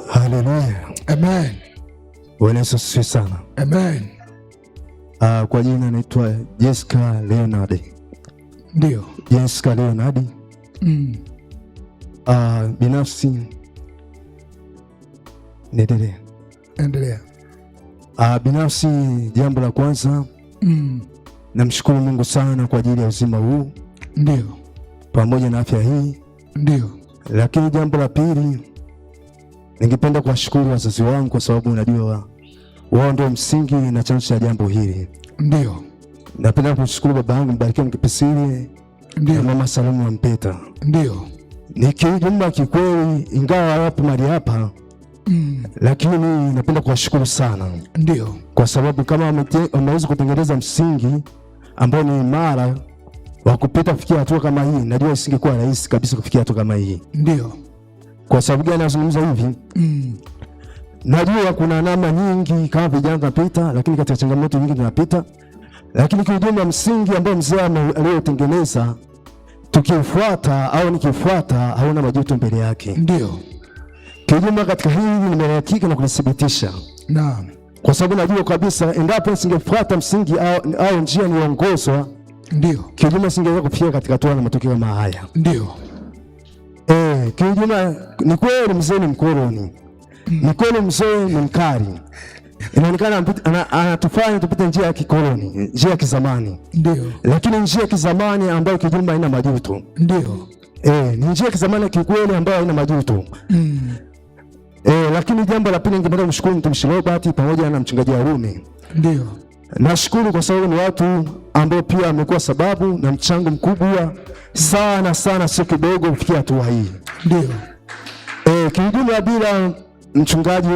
Haleluya. Amen. Bwana Yesu asifiwe sana. Amen. Kwa jina naitwa Jessica Leonard. Ndio. Jessica Leonard. Binafsi endelea. Binafsi, jambo la kwanza, namshukuru Mungu sana kwa ajili ya uzima huu. Ndio. Pamoja na afya hii. Ndio. Lakini jambo la pili, ningependa kuwashukuru wazazi wangu kwa sababu unajua wao ndio msingi na chanzo cha jambo hili. Ndio. Napenda kushukuru baba yangu Mbarikiwa Mkipesile. Ndio. Na mama Salamu wa Mpeta. Ndio. Nikijumla kikweli, ingawa wapo mali hapa, lakini napenda kuwashukuru sana. Ndio. Kwa sababu kama wameweza kutengeneza msingi ambao ni imara wa kupita kufikia hatua kama hii, najua isingekuwa rahisi kabisa kufikia hatua kama hii. Ndio. Kwa sababu gani nazungumza hivi? Najua kuna namna nyingi kama vijana tunapita, lakini katika changamoto nyingi tunapita. Lakini kwa ujumla msingi ambao mzee aliyotengeneza, tukifuata au nikifuata, hauna majuto mbele yake. Ndio. Kwa ujumla katika hili nimehakika na kulithibitisha. Naam. Kwa sababu najua kabisa endapo nisingefuata msingi au njia niongozwa, ndio kwa ujumla singeweza kufikia katika hatua na matokeo kama haya. Ndio. Kwa ujumla ni kweli mzee ni mkoloni. Ni kweli mzee ni mkali. Inaonekana anatufanya tupite njia ya kikoloni, njia ya kizamani. Ndio. Lakini njia ya kizamani ambayo kijumla haina majuto. Ndio. Ni njia ya kizamani kikweli ambayo haina majuto. Lakini jambo la pili ningependa kumshukuru mtumishi Robert pamoja na mchungaji Haruni. Ndio. Nashukuru kwa sababu ni watu ambao pia wamekuwa sababu na mchango mkubwa sana sana, sio kidogo, kufikia hatua hii. Ndio. Kijumla bila mchungaji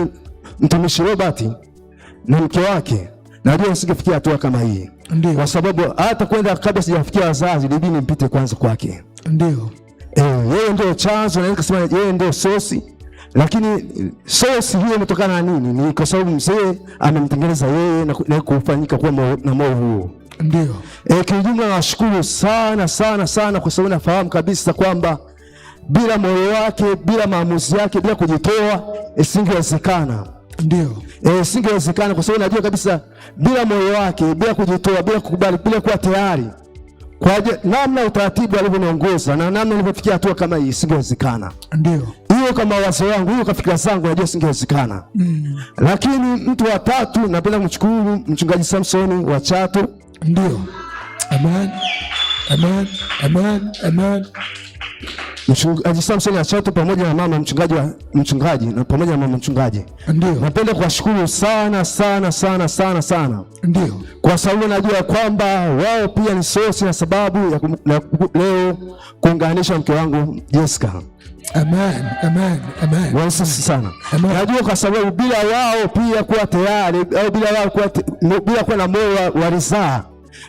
mtumishi Robert na mke wake, najua nisingefikia hatua kama hii. Ndio. Kwa sababu hata kwenda kabla sijafikia wazazi, ilibidi nimpite kwanza kwake. Ndio. Yeye ndio chanzo, na nikasema yeye ndio sosi. Lakini sosi hiyo imetokana na nini? Ni kwa sababu mzee amemtengeneza yeye na kufanyika kuwa na moyo huo. Ndio. Kiujumla nashukuru sana sana sana kwa sababu nafahamu kabisa kwamba bila moyo wake, bila maamuzi yake, bila kujitoa isingewezekana. Ndio. Isingewezekana kwa sababu najua kabisa bila moyo wake, bila kujitoa, bila kukubali, bila kuwa tayari kwa namna utaratibu alivyoniongoza na namna nilipofikia hatua kama hii isingewezekana. Ndio. Hiyo kama wazo wangu, hiyo kafikira zangu najua isingewezekana. Lakini mtu wa tatu napenda kumshukuru mchungaji Samson wa Chato. Ndio. Amen. Amen. Amen. Amen. Mchungaji Samson wa Chato pamoja na mama mchungaji na pamoja na mama mchungaji. Ndio. Napenda kuwashukuru sana sana sana sana sana. Ndio. Kwa sababu najua kwamba wao pia ni sosi na sababu ya leo kuunganisha mke wangu Jessica. Amen. Amen. Amen. Wasisi sana. Amen. Najua kwa sababu bila wao pia kuwa tayari au bila wao bila kuwa na moyo wa ridhaa,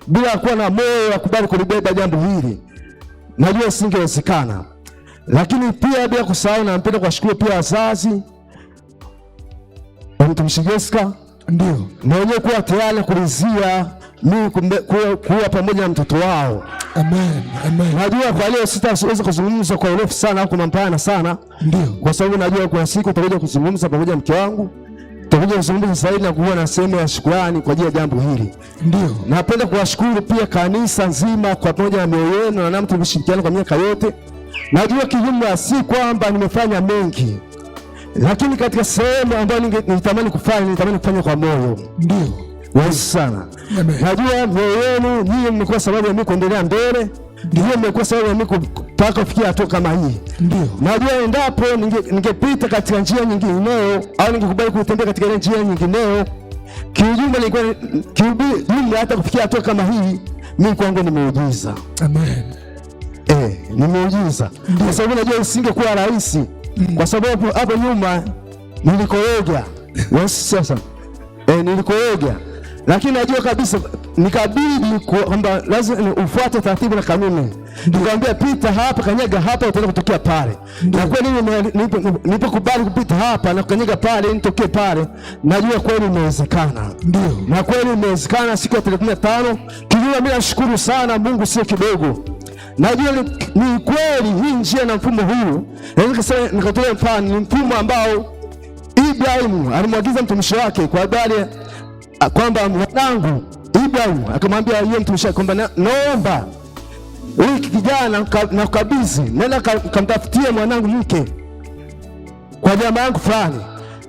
bila kuwa na moyo wa kubali kulibeba jambo hili, najua isingewezekana. Lakini pia bila kusahau, napenda kuwashukuru pia wazazi wa mtumishi Jessica. Ndio. Na wenyewe kuwa tayari kuridhia mimi kuwa pamoja na mtoto wao. Amen. Amen. Najua kwa leo sitaweza kuzungumza kwa urefu sana au kwa mapana sana. Ndio. Kwa sababu najua kuna siku tutakuja kuzungumza pamoja na mke wangu. Tutakuja kuzungumza zaidi na kuwa na sehemu ya shukrani kwa ajili ya jambo hili. Ndio. Napenda kuwashukuru pia kanisa nzima kwa pamoja na mioyo yenu na namna tumeshirikiana kwa miaka yote. Najua kijumla si kwamba nimefanya mengi, lakini katika sehemu ambayo nitamani kufanya kwa moyo. Ndio. Wazi sana. Najua mioyo yenu nyinyi mmekuwa sababu ya mimi kuendelea mbele. Ndio mmekuwa sababu ya mimi kupata kufikia hatua kama hii. Ndio. Najua endapo ningepita katika njia nyingine au ningekubali kutembea katika njia nyingine, kiujumla nilikuwa hata kufikia hatua kama hii, mimi kwangu ni muujiza. Amen. Ni muujiza. Kwa sababu najua isingekuwa rahisi. Kwa sababu hapo nyuma nilikoroga. Sasa nilikoroga. Lakini najua kabisa nikabidi kwamba lazima ufuate taratibu na kanuni. Nikamwambia pita hapa, kanyaga hapa, utaenda kutokea pale. Na kweli nilipokubali kupita hapa na kanyaga pale, nitokee pale, najua kweli imewezekana. Ndio. Na kweli imewezekana siku ya 15. Kijua mimi nashukuru sana Mungu, sio kidogo. Najua ni kweli hii njia na mfumo huu. Naweza nikatoa mfano, ni mfumo ambao Ibrahim alimwagiza mtumishi wake kwa habari kwamba mwanangu Ibrahim akamwambia yeye mtumishi kwamba naomba huyu kijana na kukabidhi, nenda kamtafutie mwanangu mke kwa jamaa yangu fulani.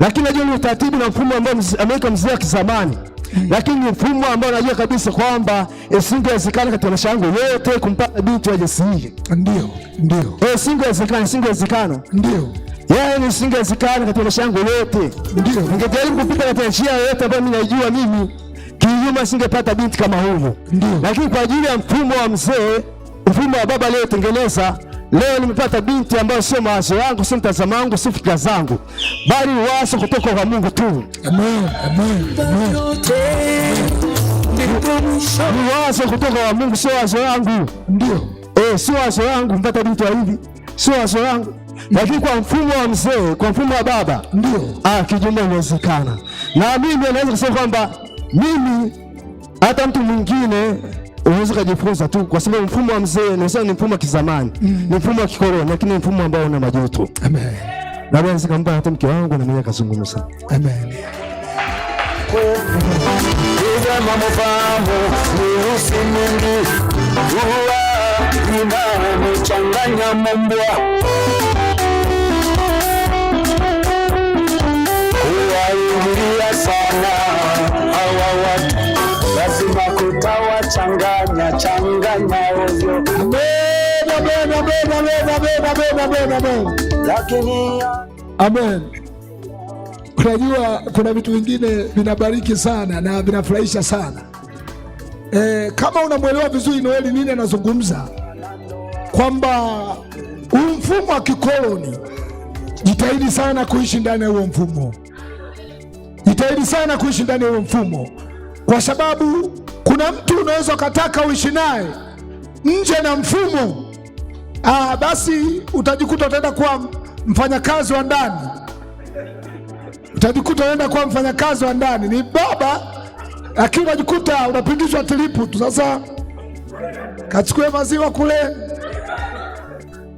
Lakini najua ni utaratibu na mfumo ambao ameweka mzee wa kizamani. Lakini ni mfumo ambao najua kabisa kwamba isingewezekana katika maisha yangu yote kumpata binti wa jinsi hii. Ndio. Ndio. Isingewezekana. Ndio. Isingewezekana katika maisha yangu yote. Ndio. Ningejaribu kupita katika njia yote ambayo mimi naijua mimi, kinyume singepata binti kama huyo. Ndio. Lakini kwa ajili ya mfumo wa mzee, mfumo wa baba leo tengeneza, leo nimepata binti ambayo sio mawazo yangu, sio mtazamo wangu, sio fikra zangu, bali wazo kutoka kwa Mungu tu. Amen. Amen. Amen. Ni wazo kutoka kwa Mungu, sio wazo yangu. Ndio. Sio wazo yangu mpata binti wa hivi, sio wazo yangu. Lakini kwa mfumo wa mzee, kwa mfumo wa baba, ndio kijumla inawezekana. Na mimi naweza kusema kwamba mimi hata mtu mwingine unaweza kujifunza tu, kwa sababu mfumo wa mzee ni mfumo wa kizamani, ni mfumo wa kikoloni, lakini ni mfumo ambao una majuto. Amen. Na Bwana sikampa hata mke wangu na mimi akazungumza. Amen. Iza mamofamu ni usimingi uwa inanichanganya mbwa kuwaingilia sana hawa watu lazima kutawachanganya ovyo. Amen. Lakini amen. Unajua kuna vitu vingine vinabariki sana na vinafurahisha sana. Kama unamwelewa vizuri Noeli nini anazungumza, kwamba mfumo wa kikoloni, jitahidi sana kuishi ndani ya huo mfumo. Jitahidi sana kuishi ndani ya huo mfumo, kwa sababu kuna mtu unaweza ukataka uishi naye nje na mfumo, basi utajikuta utaenda kuwa mfanyakazi wa ndani. Utajikuta unaenda kuwa mfanyakazi wa ndani. Ni baba lakini unajikuta unapindishwa tilipu tu. Sasa kachukue maziwa kule,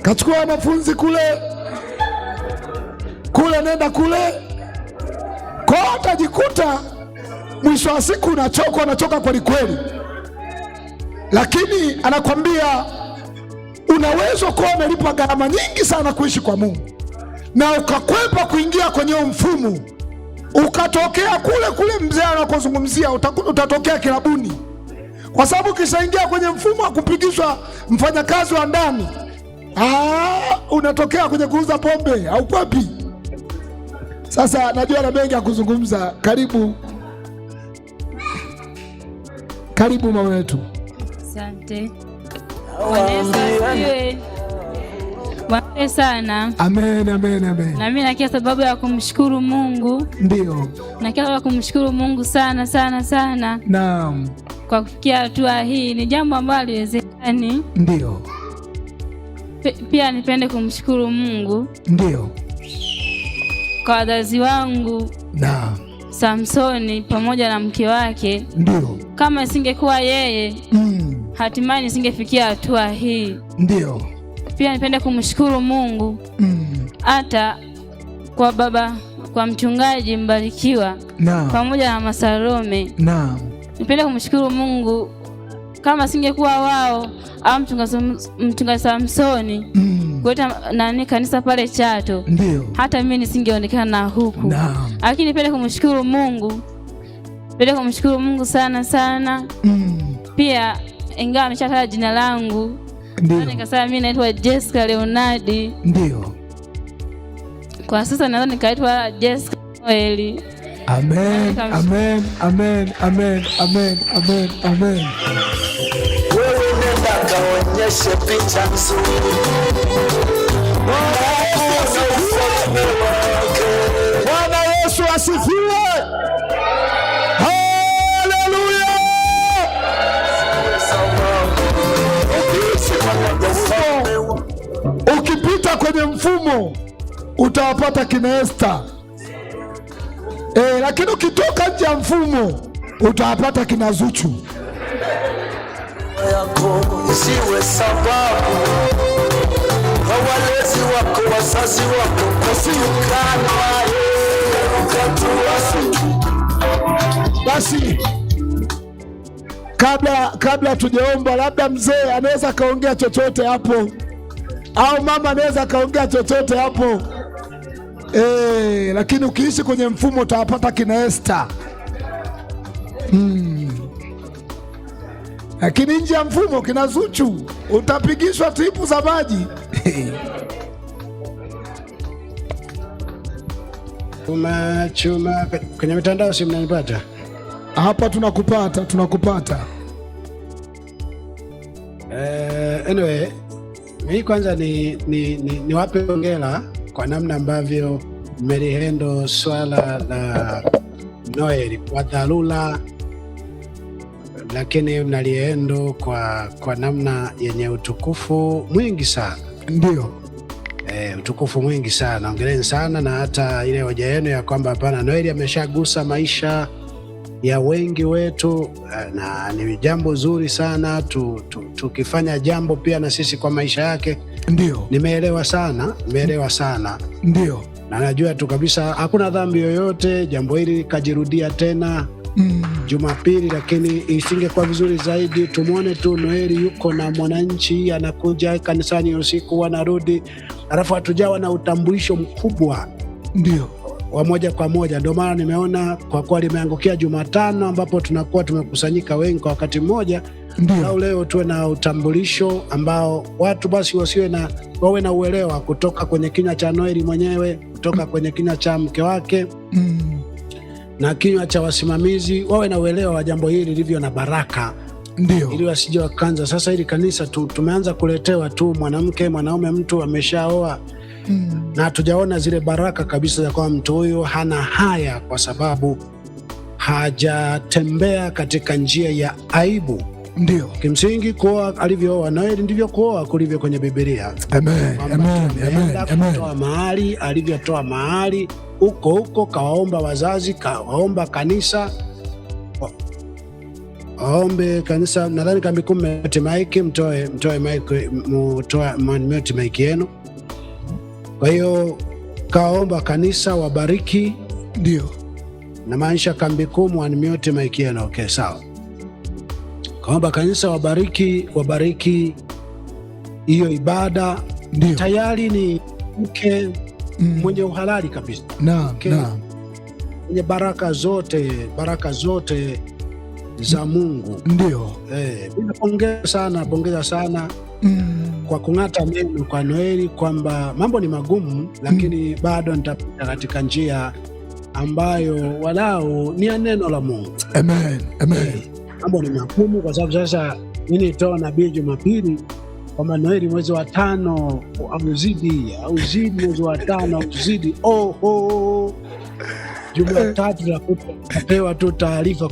kachukua wanafunzi kule, nenda kule, kwa utajikuta mwisho wa siku unachoka kweli kweli. Lakini anakwambia unaweza kuwa umelipa gharama nyingi sana kuishi kwa Mungu na ukakwepa kuingia kwenye mfumo, ukatokea kule mzee anakozungumzia, utatokea kilabuni, kwa sababu kishaingia kwenye mfumo wa kupigishwa mfanyakazi wa ndani, unatokea kwenye kuuza pombe au kwapi. Sasa najua na mengi ya kuzungumza. Karibu mama wetu. Asante. Bwana sana. Amen, amen, amen. Na mimi nakia sababu ya kumshukuru Mungu. Ndio. Nakia sababu ya kumshukuru Mungu sana sana sana. Naam. Kwa kufikia hatua hii ni jambo ambalo haliwezekani. Ndio. Pia nipende kumshukuru Mungu. Ndio. Kwa wazazi wangu. Naam. Samsoni pamoja na mke wake. Ndio. Kama isingekuwa yeye, hatimaye nisingefikia hatua hii. Ndio. Pia nipende kumshukuru Mungu hata kwa baba, kwa mchungaji Mbarikiwa pamoja na Masalome. Naam. Nipende kumshukuru Mungu, kama singekuwa wao au mchungaji Samsoni kuleta kanisa pale Chato, ndio hata mimi nisingeonekana huku. Naam. Lakini nipende kumshukuru Mungu, sana sana. Pia ingawa ameshataja jina langu, ndio nikasema mimi naitwa Jessica Leonardi. Ndio. Kwa sasa naweza nikaitwa Jessica Noeli. Amen. Amen. Amen. Amen. Amen. Amen. Amen. Wewe nenda kaonyeshe picha nzuri. Bwana Yesu asifiwe. Haleluya. Ukipita kwenye mfumo utawapata kina Esther. Lakini ukitoka nje ya mfumo utawapata kina Zuchu. Yako isiwe sababu walezi wako, wazazi wako kusiukana. Basi kabla tujaomba, labda mzee anaweza kaongea chochote hapo, au mama anaweza kaongea chochote hapo. Lakini ukiishi kwenye mfumo utawapata kina Esther. Lakini nje ya mfumo kina Zuchu, utapigishwa tripu za maji. Chuma kwenye mitandao, si mnanipata hapa? Tunakupata. Anyway, mimi kwanza ni wape hongera kwa namna ambavyo mmelihendo swala la Noeli kwa dharura, lakini mnaliendo kwa namna yenye utukufu mwingi sana. Ndio. Utukufu mwingi sana. Hongereni sana, na hata ile hoja yenu ya kwamba hapana, Noeli ameshagusa maisha ya wengi wetu, na ni jambo zuri sana tukifanya jambo pia na sisi kwa maisha yake. Ndio. Nimeelewa sana. Ndio. Na najua tu kabisa hakuna dhambi yoyote jambo hili kajirudia tena Jumapili, lakini isingekuwa vizuri zaidi tumwone tu Noeli yuko na mwananchi anakuja kanisani usiku, wanarudi, alafu hatujawa na utambulisho mkubwa. Ndio. Wa moja kwa moja. Ndio maana nimeona kwa kuwa limeangukia Jumatano ambapo tunakuwa tumekusanyika wengi kwa wakati mmoja, au leo tuwe na utambulisho ambao watu basi wawe na uelewa kutoka kwenye kinywa cha Noeli mwenyewe, kutoka kwenye kinywa cha mke wake na kinywa cha wasimamizi, wawe na uelewa wa jambo hili lilivyo na baraka. Ndio. Ili wasije wakaanza sasa hili kanisa tumeanza kuletewa tu mwanamke, mwanaume, mtu ameshaoa na hatujaona zile baraka kabisa za kwamba mtu huyo hana haya kwa sababu hajatembea katika njia ya aibu. Ndio. Kimsingi kuoa alivyooa Noeli ndivyo kuoa kulivyo kwenye Biblia. Amen. Kutoa mahali alivyotoa mahali huko kawaomba wazazi, kawaomba kanisa, Ombe kanisa, nadhani Kambi Kuu mmete mic, mtoe mic, mute mic yenu. Kwa hiyo kaomba kanisa wabariki. Ndio. Na maanisha Kambi Kuu mute mic yenu. Okay, sawa. Kaomba kanisa wabariki hiyo ibada. Ndio. Tayari ni mke mwenye uhalali kabisa. Naam, naam. Mwenye baraka zote za Mungu. Ndio. Pongeza sana kwa kung'ata meno kwa Noeli, kwamba mambo ni magumu lakini bado nitapita katika njia ambayo walau ni ya neno la Mungu. Amen. Amen. Mambo ni magumu kwa sababu sasa mimi nitoa nabii Jumapili kwamba Noeli mwezi wa 5 auzidi mwezi wa 5 auzidi. Jumatatu napewa tu taarifa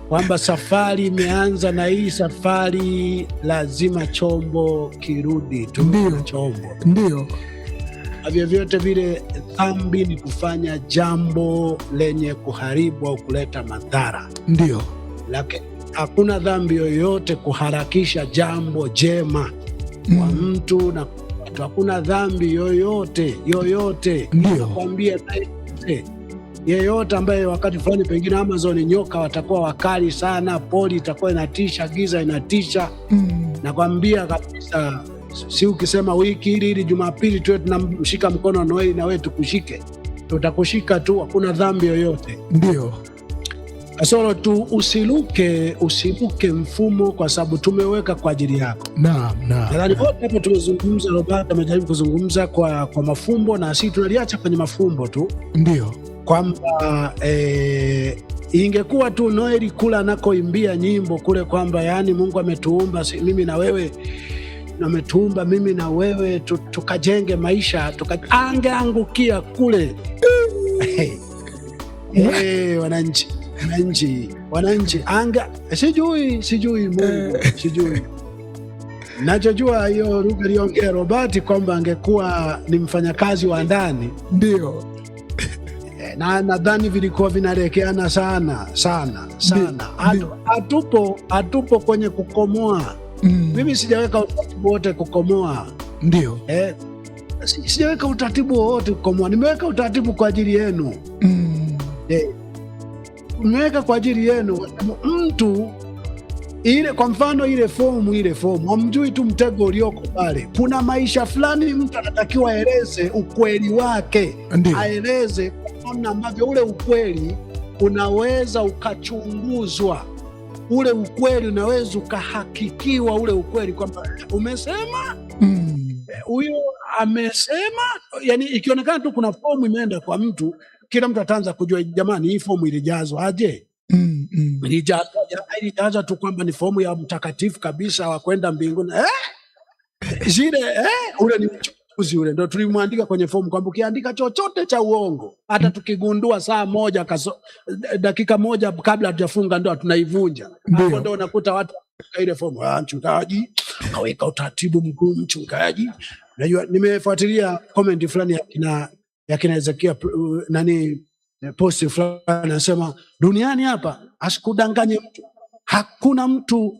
kwamba safari imeanza, na hii safari lazima chombo kirudi tu. Ndio. Chombo. Ndio. Vyovyote vile dhambi ni kufanya jambo lenye kuharibu au kuleta madhara. Ndio. Lakini hakuna dhambi yoyote kuharakisha jambo jema kwa mtu na hakuna dhambi yoyote. Ndio. Nakwambia yeyote ambaye wakati fulani pengine Amazon nyoka watakuwa wakali sana, poli itakuwa inatisha, giza inatisha. Nakwambia kabisa, si ukisema wiki hili Jumapili tuwe tunamshika mkono Noeli na wewe tukushike, tutakushika tu, hakuna dhambi yoyote. Ndio. Kasoro tu usiluke mfumo, kwa sababu tumeweka kwa ajili yako. Naam. Nadhani wote hapo tumezungumza, Robert amejaribu kuzungumza kwa mafumbo, na sisi tunaliacha kwenye mafumbo tu. Ndio. Kwamba ingekuwa tu Noeli kula anakoimbia nyimbo kule kwamba yani Mungu ametuumba mimi na wewe, ametuumba mimi na wewe tukajenge maisha, angeangukia kule. Wananchi sijui Mungu sijui. Nachojua hiyo lugha aliongea Robert kwamba angekuwa ni mfanyakazi wa ndani. Ndio. Na nadhani vilikuwa vinarekeana sana. Hatupo kwenye kukomoa. Mimi sijaweka utaratibu wote kukomoa. Ndio. Sijaweka utaratibu wote kukomoa. Nimeweka utaratibu kwa ajili yenu. Nimeweka kwa ajili yenu. Mtu ile, kwa mfano ile fomu hamjui tu mtego ulioko pale. Kuna maisha fulani mtu anatakiwa aeleze ukweli wake. Aeleze namna ambavyo ule ukweli unaweza ukachunguzwa, ule ukweli unaweza ukahakikiwa, ule ukweli kwamba umesema huyo amesema. Yani ikionekana tu kuna fomu imeenda kwa mtu, kila mtu ataanza kujua, jamani, hii fomu ilijazwa aje? Ilijazwa tu kwamba ni fomu ya mtakatifu kabisa wa kwenda mbinguni. Ule ni uchukuzi ule. Ndio tulimwandika kwenye fomu kwamba ukiandika chochote cha uongo, hata tukigundua saa moja dakika moja kabla hatujafunga ndoa tunaivunja. Hapo ndio unakuta watu ile fomu, mchungaji kaweka utaratibu mkuu, mchungaji. Unajua, nimefuatilia comment fulani ya kina Ezekia post fulani anasema, duniani hapa asikudanganye mtu, hakuna mtu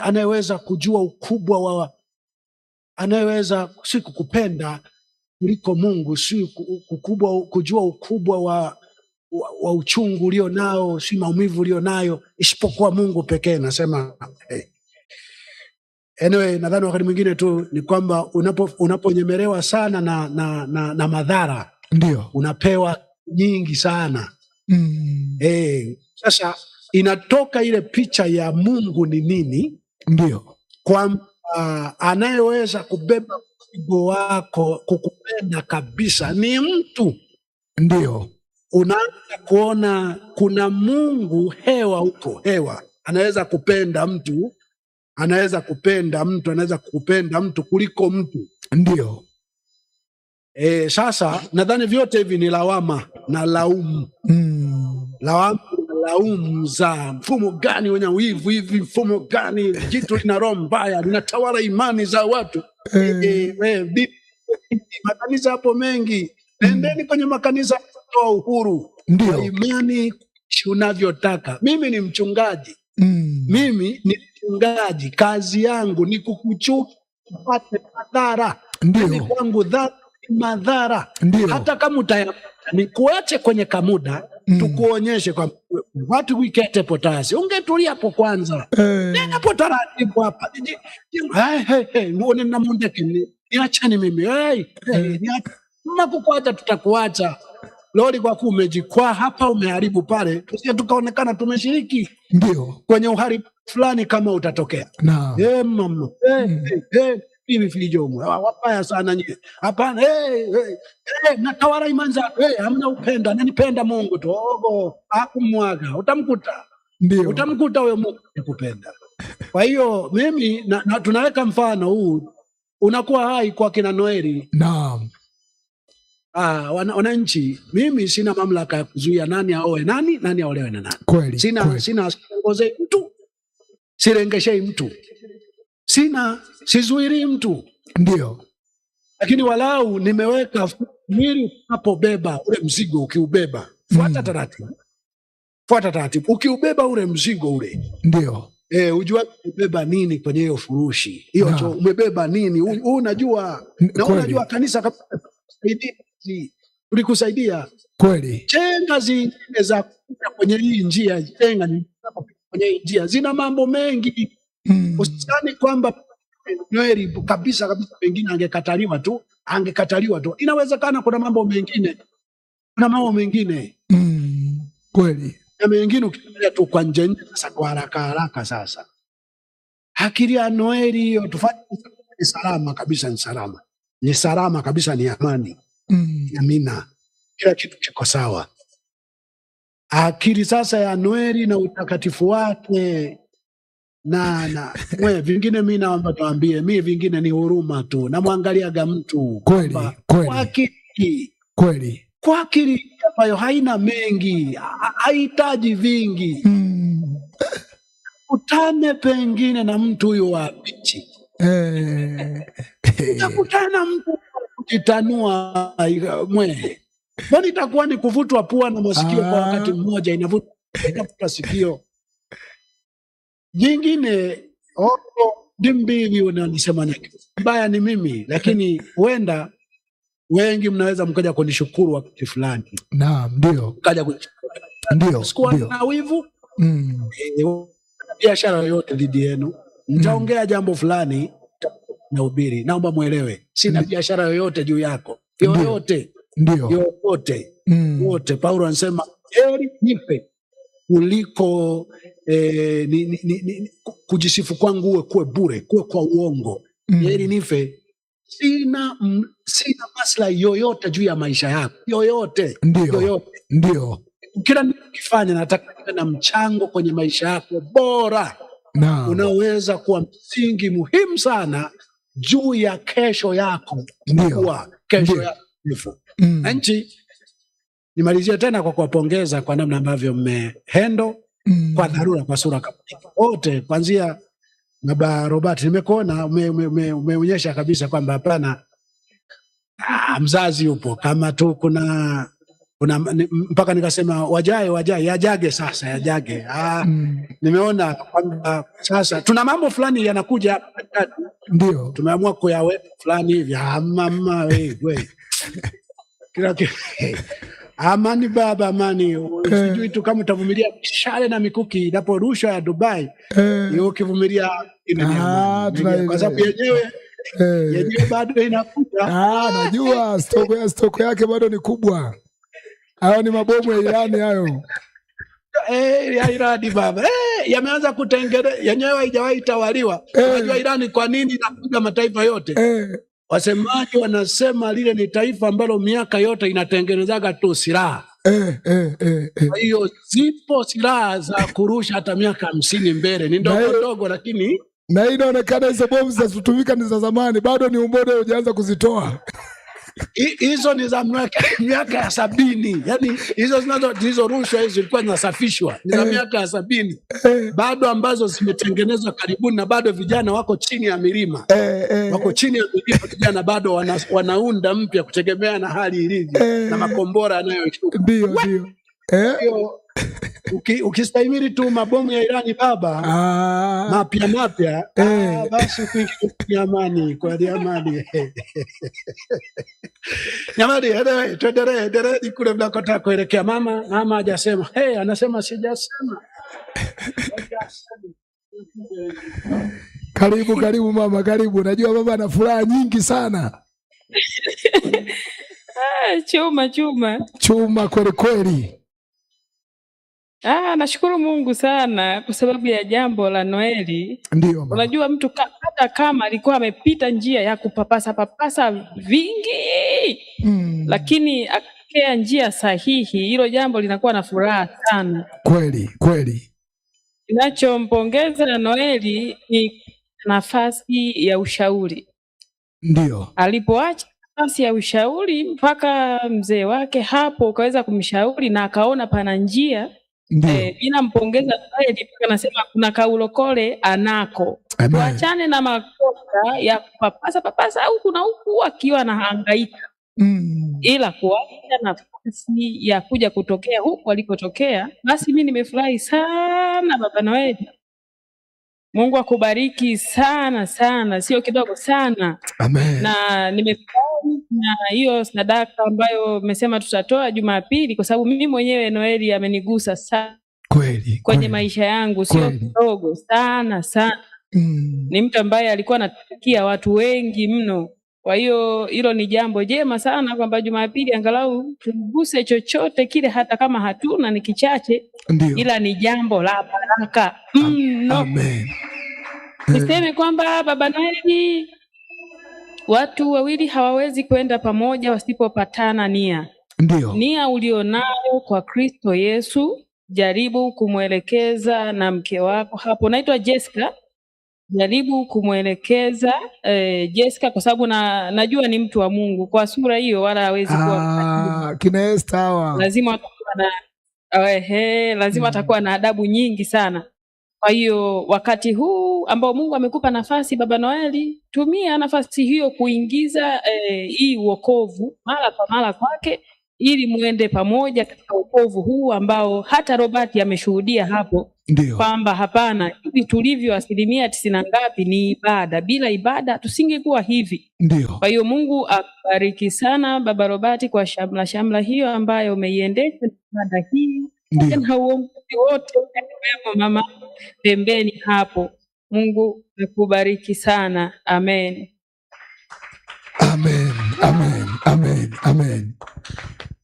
anayeweza kujua ukubwa anayeweza si kukupenda kuliko Mungu, si kujua ukubwa wa uchungu ulio nao, si maumivu ulio nayo, isipokuwa Mungu pekee. Nasema anyway, nadhani wakati mwingine tu ni kwamba unaponyemelewa sana na madhara, ndio unapewa nyingi sana. Sasa inatoka ile picha ya Mungu ni nini, ndio kwamba anayeweza kubeba mzigo wako, kukupenda kabisa ni mtu. Ndio unaanza kuona kuna Mungu hewa anaweza kupenda mtu, anaweza kukupenda mtu kuliko mtu. Ndio. Sasa nadhani vyote hivi ni lawama na laumu. Lawama na laumu za mfumo gani wenye wivu hivi, mfumo gani jitu lina roho mbaya linatawala imani za watu. Makanisa hapo mengi, nendeni kwenye makanisa kutoa uhuru wa imani unavyotaka. Mimi ni mchungaji. Mimi ni mchungaji, kazi yangu ni kukuchunga upate madhara. Ndio kwangu dhambi madhara. Hata kama utayapata ni kuache kwenye kamuda, tukuonyeshe kwa watu wikete potasi. Ungetulia hapo kwanza. Nenda po taratibu hapa. Muone na munde kini. Niachani mimi. Niacha. Makukuacha tutakuacha. Lori kwa kuwa umejikwaa hapa, umeharibu pale, tusije tukaonekana tumeshiriki kwenye uharibu fulani kama utatokea. Mama. Hivi filijomu. Wapaya sana nyie. Hapana. Natawala imani zako. Hamna upenda. Nanipenda Mungu tu. Hakumwaga. Utamkuta. Utamkuta huyo Mungu kupenda. Kwa hiyo mimi tunaweka mfano huu unakuwa hai kwa kina Noeli. Naam. Wananchi, mimi sina mamlaka ya kuzuia nani aoe nani aolewe na nani. Kweli. Sina siongoze mtu. Sirengeshei mtu. Sizuiri mtu. Ndio. Lakini walau nimeweka mwili unapobeba ule mzigo, ukiubeba fuata taratibu. Fuata taratibu. Ukiubeba ule mzigo ule. Ndio. Ujua umebeba nini kwenye hiyo furushi. Hiyo umebeba nini? Unajua. Na unajua kanisa kabisa ulikusaidia. Kweli. Chenga zingine za kuja kwenye hii njia, kwenye hii njia zina mambo mengi. Usitani kwamba Noeli kabisa pengine angekataliwa tu. Inawezekana kuna mambo mengine. Kweli. Na mengine ukiangalia tu kwa nje sasa kwa haraka sasa. Akili ya Noeli hiyo tufanye ni salama kabisa, ni salama. Ni salama kabisa, ni amani. Amina. Kila kitu kiko sawa. Akili sasa ya Noeli na utakatifu wake na vingine mimi naomba tuambie, mimi vingine ni huruma tu. Namwangaliaga mtu kweli. Kwa akili ambayo haina mengi, hahitaji vingi. Utane pengine na mtu huyo wa bichi. Utakutana mtu kujitanua mwehe. Mbona itakuwa ni kuvutwa pua na masikio kwa wakati mmoja, inavuta sikio. Jingine dimbivi unanisema nini? Mbaya ni mimi, lakini huenda wengi mnaweza mkaja kunishukuru wakati fulani. Naam, ndio. Mkaja kunishukuru. Ndio. Sikuwa na wivu. Biashara yoyote dhidi yenu. Nitaongea jambo fulani na ubiri. Naomba muelewe. Sina biashara yoyote juu yako. Yoyote. Ndio. Wote. Paulo anasema heri nife kuliko kujisifu kwangu uwe kuwe bure, kuwe kwa uongo. Heri nife. Sina maslahi yoyote juu ya maisha yako. Yoyote. Ndio. Kila nikifanya nataka na mchango kwenye maisha yako bora. Unaweza kuwa msingi muhimu sana juu ya kesho yako. Kuwa kesho yako. Nchi, nimalizia tena kwa kuwapongeza kwa namna ambavyo mmehendo kwa dharura kwa sura kabisa. Wote kuanzia Baba Robert, nimekuona umeonyesha kabisa kwamba hapana, mzazi yupo. Kama tu kuna mpaka nikasema yajage sasa. Nimeona kwamba sasa tuna mambo fulani yanakuja hapa. Ndio. Tumeamua kuyaweka fulani hivi. Mama wewe. Kila amani baba, amani. Sijui tu kama utavumilia shale na mikuki inaporushwa ya Dubai. Ukivumilia kwa sababu yenyewe bado inakuja. Najua stoko yake bado ni kubwa. Hayo ni mabomu ya Irani hayo. Ya Irani baba. Yameanza kutengeneza, yenyewe haijawahi tawaliwa. Unajua Irani kwa nini inapiga mataifa yote? Wasemaji wanasema lile ni taifa ambalo miaka yote inatengenezaga tu silaha. Kwa hiyo zipo silaha za kurusha hata miaka 50 mbele. Ni ndogo lakini na hii inaonekana hizo bomu zinazotumika ni za zamani, bado ni umbode hujaanza kuzitoa. Hizo ni za miaka ya 70. Yaani hizo rushwa hizo zilikuwa zinasafishwa. Ni za miaka ya 70. Bado ambazo zimetengenezwa karibuni na bado vijana wako chini ya milima. Wako chini ya milima vijana bado wanaunda mpya kutegemea na hali ilivyo na makombora yanayoshuka. Ndio. Ukistahimili tu mabomu ya Irani baba, mapya basi kuingia amani, kwa amani. Jamani, tuendelee kule mnakotaka kuelekea. Mama hajasema. Anasema sijasema. Karibu mama, karibu. Najua baba ana furaha nyingi sana. Chuma kweli. Nashukuru Mungu sana kwa sababu ya jambo la Noeli. Ndio mama. Unajua mtu hata kama alikuwa amepita njia ya kupapasa vingi, lakini akakea njia sahihi, hilo jambo linakuwa na furaha sana. Kweli. Ninachompongeza Noeli ni nafasi ya ushauri. Ndio. Alipoacha nafasi ya ushauri mpaka mzee wake hapo ukaweza kumshauri na akaona pana njia. Ninampongeza Noeli, anasema kuna kaulokole anako. Tuachane na makosa ya kupapasa huku na huku akiwa anahangaika. Ila kuacha nafasi ya kuja kutokea huku alikotokea, basi mimi nimefurahi sana baba Noeli. Mungu akubariki sana, sio kidogo sana. Amen. Na nimefurahi na hiyo sadaka ambayo umesema tutatoa Jumapili, kwa sababu mimi mwenyewe Noeli amenigusa sana kwenye maisha yangu, sio kidogo sana. Ni mtu ambaye alikuwa anatufikia watu wengi mno. Kwa hiyo hilo ni jambo jema sana kwamba Jumapili angalau tuguse chochote kile, hata kama hatuna ni kichache. Ila ni jambo la baraka. Amen. Niseme kwamba baba Noeli, watu wawili hawawezi kwenda pamoja wasipopatana nia. Nia ulionayo kwa Kristo Yesu, jaribu kumwelekeza na mke wako hapo. Naitwa Jessica. Jaribu kumwelekeza Jessica, kwa sababu najua ni mtu wa Mungu. Kwa sura hiyo wala hawezi kuwa kina Esther hawa. Lazima atakuwa na adabu nyingi sana. Kwa hiyo wakati huu ambao Mungu amekupa nafasi baba Noeli, tumia nafasi hiyo kuingiza hii wokovu mara kwa mara kwake, ili muende pamoja katika wokovu huu ambao hata Robert ameshuhudia hapo kwamba hapana, hivi tulivyo 90% na ngapi ni ibada. Bila ibada tusingekuwa hivi. Kwa hiyo Mungu akubariki sana baba Robert kwa shamla hiyo ambayo umeiendesha ibada hii. Na uongozi wote mama pembeni hapo. Mungu akubariki sana. Amen.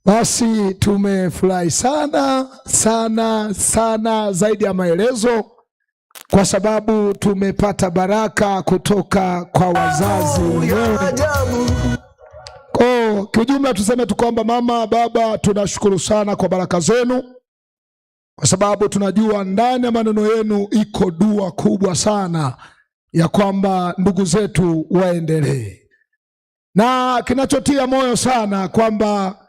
Basi tumefurahi sana zaidi ya maelezo, kwa sababu tumepata baraka kutoka kwa wazazi wenyewe. Kwa ujumla tuseme tu kwamba mama, baba, tunashukuru sana kwa baraka zenu, kwa sababu tunajua ndani ya maneno yenu iko dua kubwa sana ya kwamba ndugu zetu waendelee. Na kinachotia moyo sana kwamba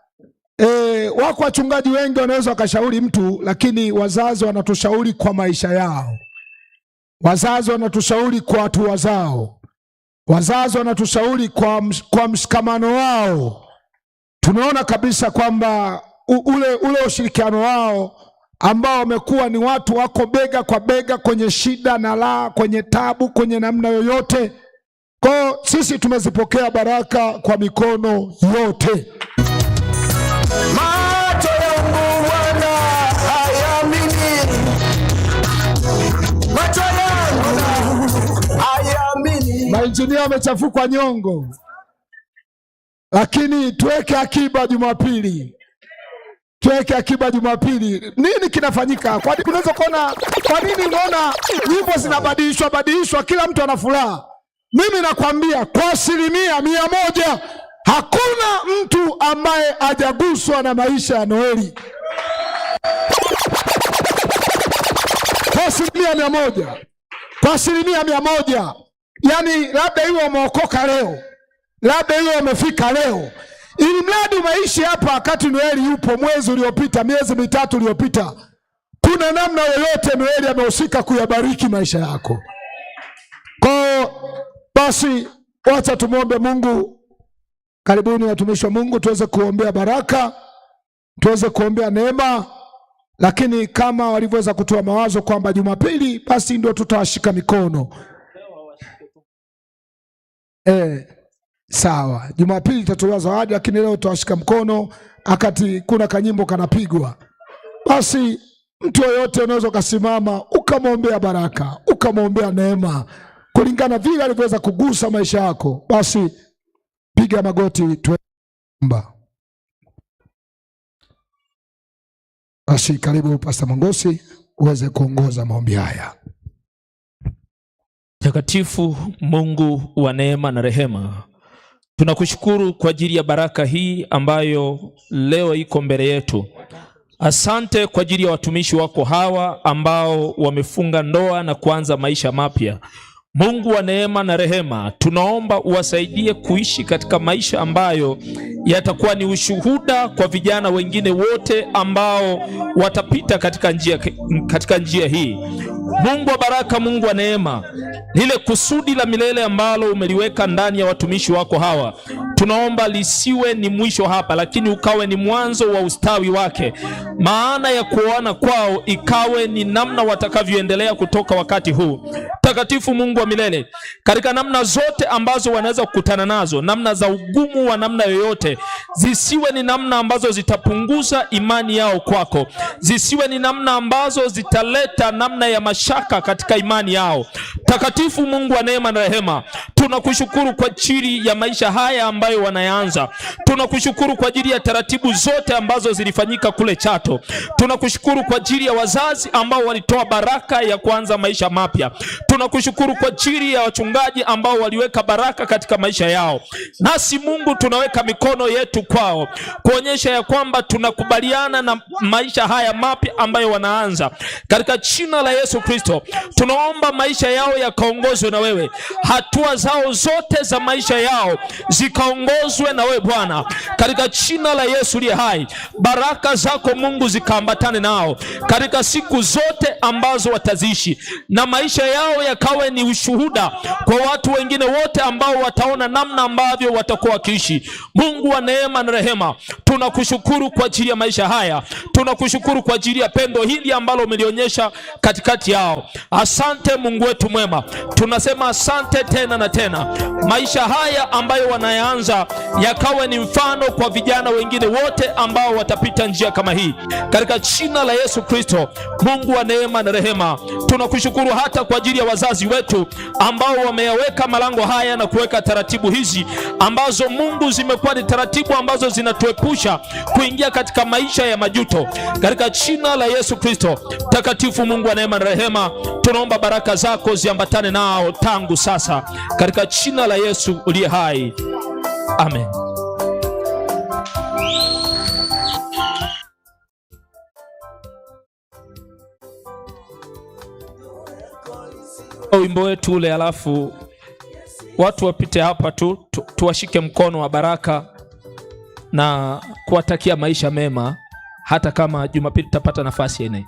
wako wachungaji wengi wanaweza wakashauri mtu, lakini wazazi wanatushauri kwa maisha yao. Wazazi wanatushauri kwa hatua zao. Wazazi wanatushauri kwa mshikamano wao. Tunaona kabisa kwamba ule ushirikiano wao ambao wamekuwa ni watu wako bega kwa bega kwenye shida na raha, kwenye tabu, kwenye namna yoyote. Kwa sisi tumezipokea baraka kwa mikono yote. Macho yangu Bwana hayaamini, macho yangu hayaamini. Mainjinia wamechafukwa nyongo, lakini tuweke akiba Jumapili. Nini kinafanyika? Kwa nini unaweza kuona, kwa nini unaona nyimbo zinabadilishwa kila mtu ana furaha? Mimi nakwambia kwa 100% hakuna mtu ambaye hajaguswa na maisha ya Noeli. Kwa 100%. Yaani labda iwe umeokoka leo, labda iwe umefika leo, ili mradi umeishi hapa wakati Noeli yupo, mwezi uliopita, miezi 3 iliyopita, kuna namna yoyote Noeli amehusika kuyabariki maisha yako. Kwa basi wacha tumwombe Mungu. Karibuni watumishi wa Mungu tuweze kuombea baraka, tuweze kuombea neema, lakini kama walivyoweza kutoa mawazo kwamba Jumapili basi ndio tutawashika mikono. Sawa, Jumapili tutatoa zawadi, lakini leo tutawashika mkono akati kuna kanyimbo kanapigwa. Basi mtu yoyote unaweza kusimama ukamwombea baraka, ukamwombea neema kulingana vile alivyoweza kugusa maisha yako. Basi piga magoti tuomba. Basi karibu Pastor Mongosi uweze kuongoza maombi haya. Mtakatifu Mungu wa neema na rehema, tunakushukuru kwa ajili ya baraka hii ambayo leo iko mbele yetu. Asante kwa ajili ya watumishi wako hawa ambao wamefunga ndoa na kuanza maisha mapya. Mungu wa neema na rehema, tunaomba uwasaidie kuishi katika maisha ambayo yatakuwa ni ushuhuda kwa vijana wengine wote ambao watapita katika njia hii. Mungu wa baraka, Mungu wa neema, lile kusudi la milele ambalo umeliweka ndani ya watumishi wako hawa, tunaomba lisiwe ni mwisho hapa, lakini ukawe ni mwanzo wa ustawi wake. Maana ya kuoana kwao ikawe ni namna watakavyoendelea kutoka wakati huu. Takatifu Mungu wa milele, katika namna zote ambazo wanaweza kukutana nazo, namna za ugumu wa namna yoyote, zisiwe ni namna ambazo zitapunguza imani yao kwako, zisiwe ni namna ambazo zitaleta namna ya mashaka katika imani yao. Takatifu Mungu wa neema na rehema, tunakushukuru kwa ajili ya maisha haya ambayo wanayaanza. Tunakushukuru kwa ajili ya taratibu zote ambazo zilifanyika kule Chato. Tunakushukuru kwa ajili ya wazazi ambao walitoa baraka ya kuanza maisha mapya. Tunakushukuru kwa ajili ya wachungaji ambao waliweka baraka katika maisha yao. Nasi Mungu, tunaweka mikono yetu kwao kuonyesha ya kwamba tunakubaliana na maisha haya mapya ambayo wanaanza. Katika jina la Yesu Kristo, tunaomba maisha yao yakaongozwe na wewe. Hatua zao zote za maisha yao zikaongozwe na wewe Bwana. Katika jina la Yesu aliye hai, baraka zako Mungu zikaambatane nao katika siku zote ambazo wataziishi, na maisha yao yakawe ni ushuhuda kwa watu wengine wote ambao wataona namna ambavyo watakuwa wakiishi. Mungu wa neema na rehema, tunakushukuru kwa ajili ya maisha haya. Tunakushukuru kwa ajili ya pendo hili ambalo umelionyesha katikati yao. Asante Mungu wetu mwema, tunasema asante tena na tena. Maisha haya ambayo wanayaanza yakawe ni mfano kwa vijana wengine wote ambao watapita njia kama hii, katika jina la Yesu Kristo. Mungu wa neema na rehema, tunakushukuru hata kwa ajili ya wazazi wetu ambao wameyaweka malango haya na kuweka taratibu hizi ambazo Mungu zimekuwa ni taratibu ambazo zinatuepusha kuingia katika maisha ya majuto, katika jina la Yesu Kristo. Takatifu Mungu wa neema na rehema, tunaomba baraka zako ziambatane nao tangu sasa, katika jina la Yesu uliye hai. Amen. Wimbo wetu ule, alafu watu wapite hapa tuwashike mkono wa baraka na kuwatakia maisha mema, hata kama Jumapili tutapata nafasi yenyewe.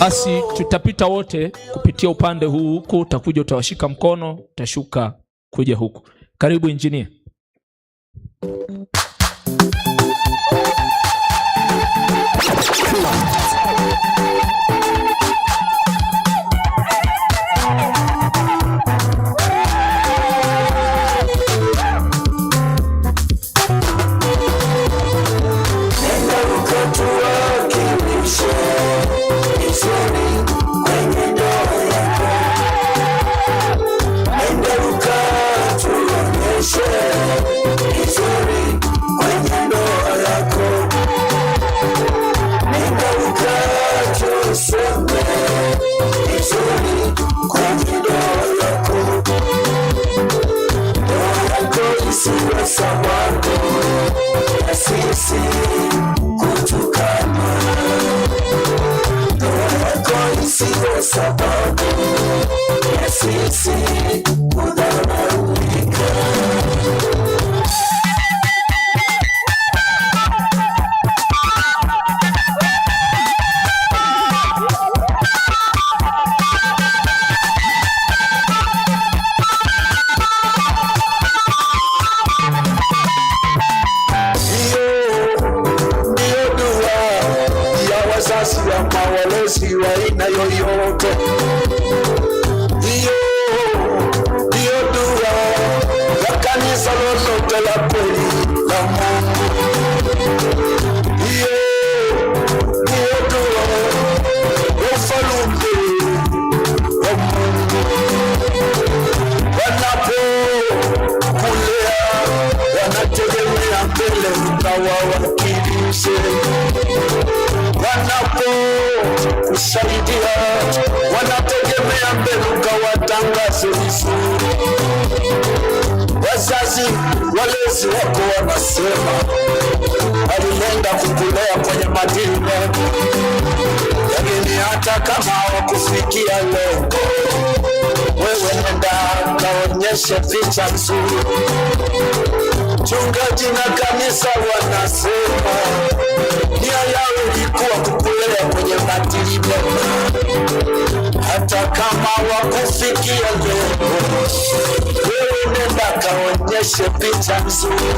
Basi tutapita wote kupitia upande huu, huku utakuja utawashika mkono, utashuka kuja huku. Karibu injinia. wazazi ama walezi wa aina yoyote. Hiyo ndiyo dua ya kanisa lolote la kweli la Mungu. Hiyo ndiyo dua ya ufalme wa Mungu. Wanapokulea wanategemea mbele mkawawakilishe, wanapokusaidia wanategemea mbele ukawatangaze vizuri. Wazazi walezi wako wanasema alilenga kukulea kwenye maadili mema, lakini hata kama hawakufikia lengo, wewe nenda kaonyeshe picha nzuri. Chungaji na kanisa wanasema nia yao ilikuwa kukulea kwenye maadili mema, hata kama hawakufikia lengo, wewe nenda kaonyeshe picha nzuri.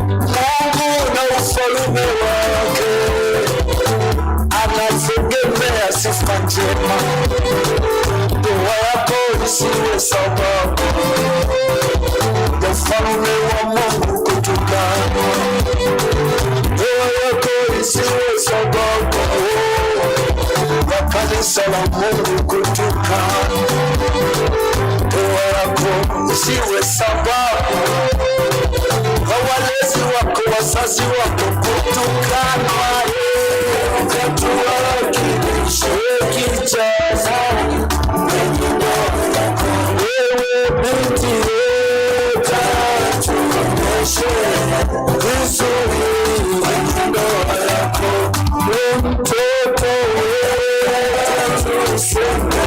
Mungu na ufalme wake anategemea sifa njema. Dua yako isiwe sababu ya ufalme wa Mungu kutukanwa. Dua yako isiwe sababu ya kanisa la Mungu kutukanwa. Dua yako isiwe sababu kwa walezi wako, wazazi wako kutukanwa. Ukatuwakilishe kijana, wewe binti, ukatuonyeshe vizuri ndoa yako. Mtoto wewe tuseme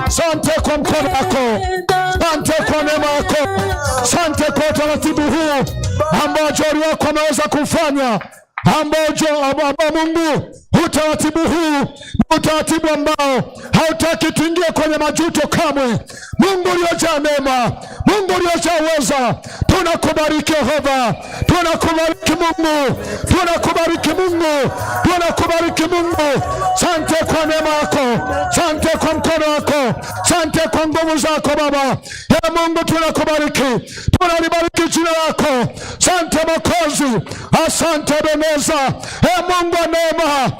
Asante kwa mkono wako, asante kwa neema yako, asante kwa utaratibu huu ambao Jori wako ameweza kufanya, ambao Mungu, utaratibu huu ni utaratibu ambao hautaki tuingie kwenye majuto kamwe. Mungu uliojaa neema, Mungu uliojaa uweza, tunakubariki Yehova, tunakubariki Mungu, tunakubariki Mungu, tunakubariki Mungu. Asante kwa neema yako, asante kwa mkono wako, asante kwa nguvu zako Baba. Ya Mungu tunakubariki, tunalibariki jina lako. Asante Mwokozi, asante Ebeneza. Ya Mungu wa neema,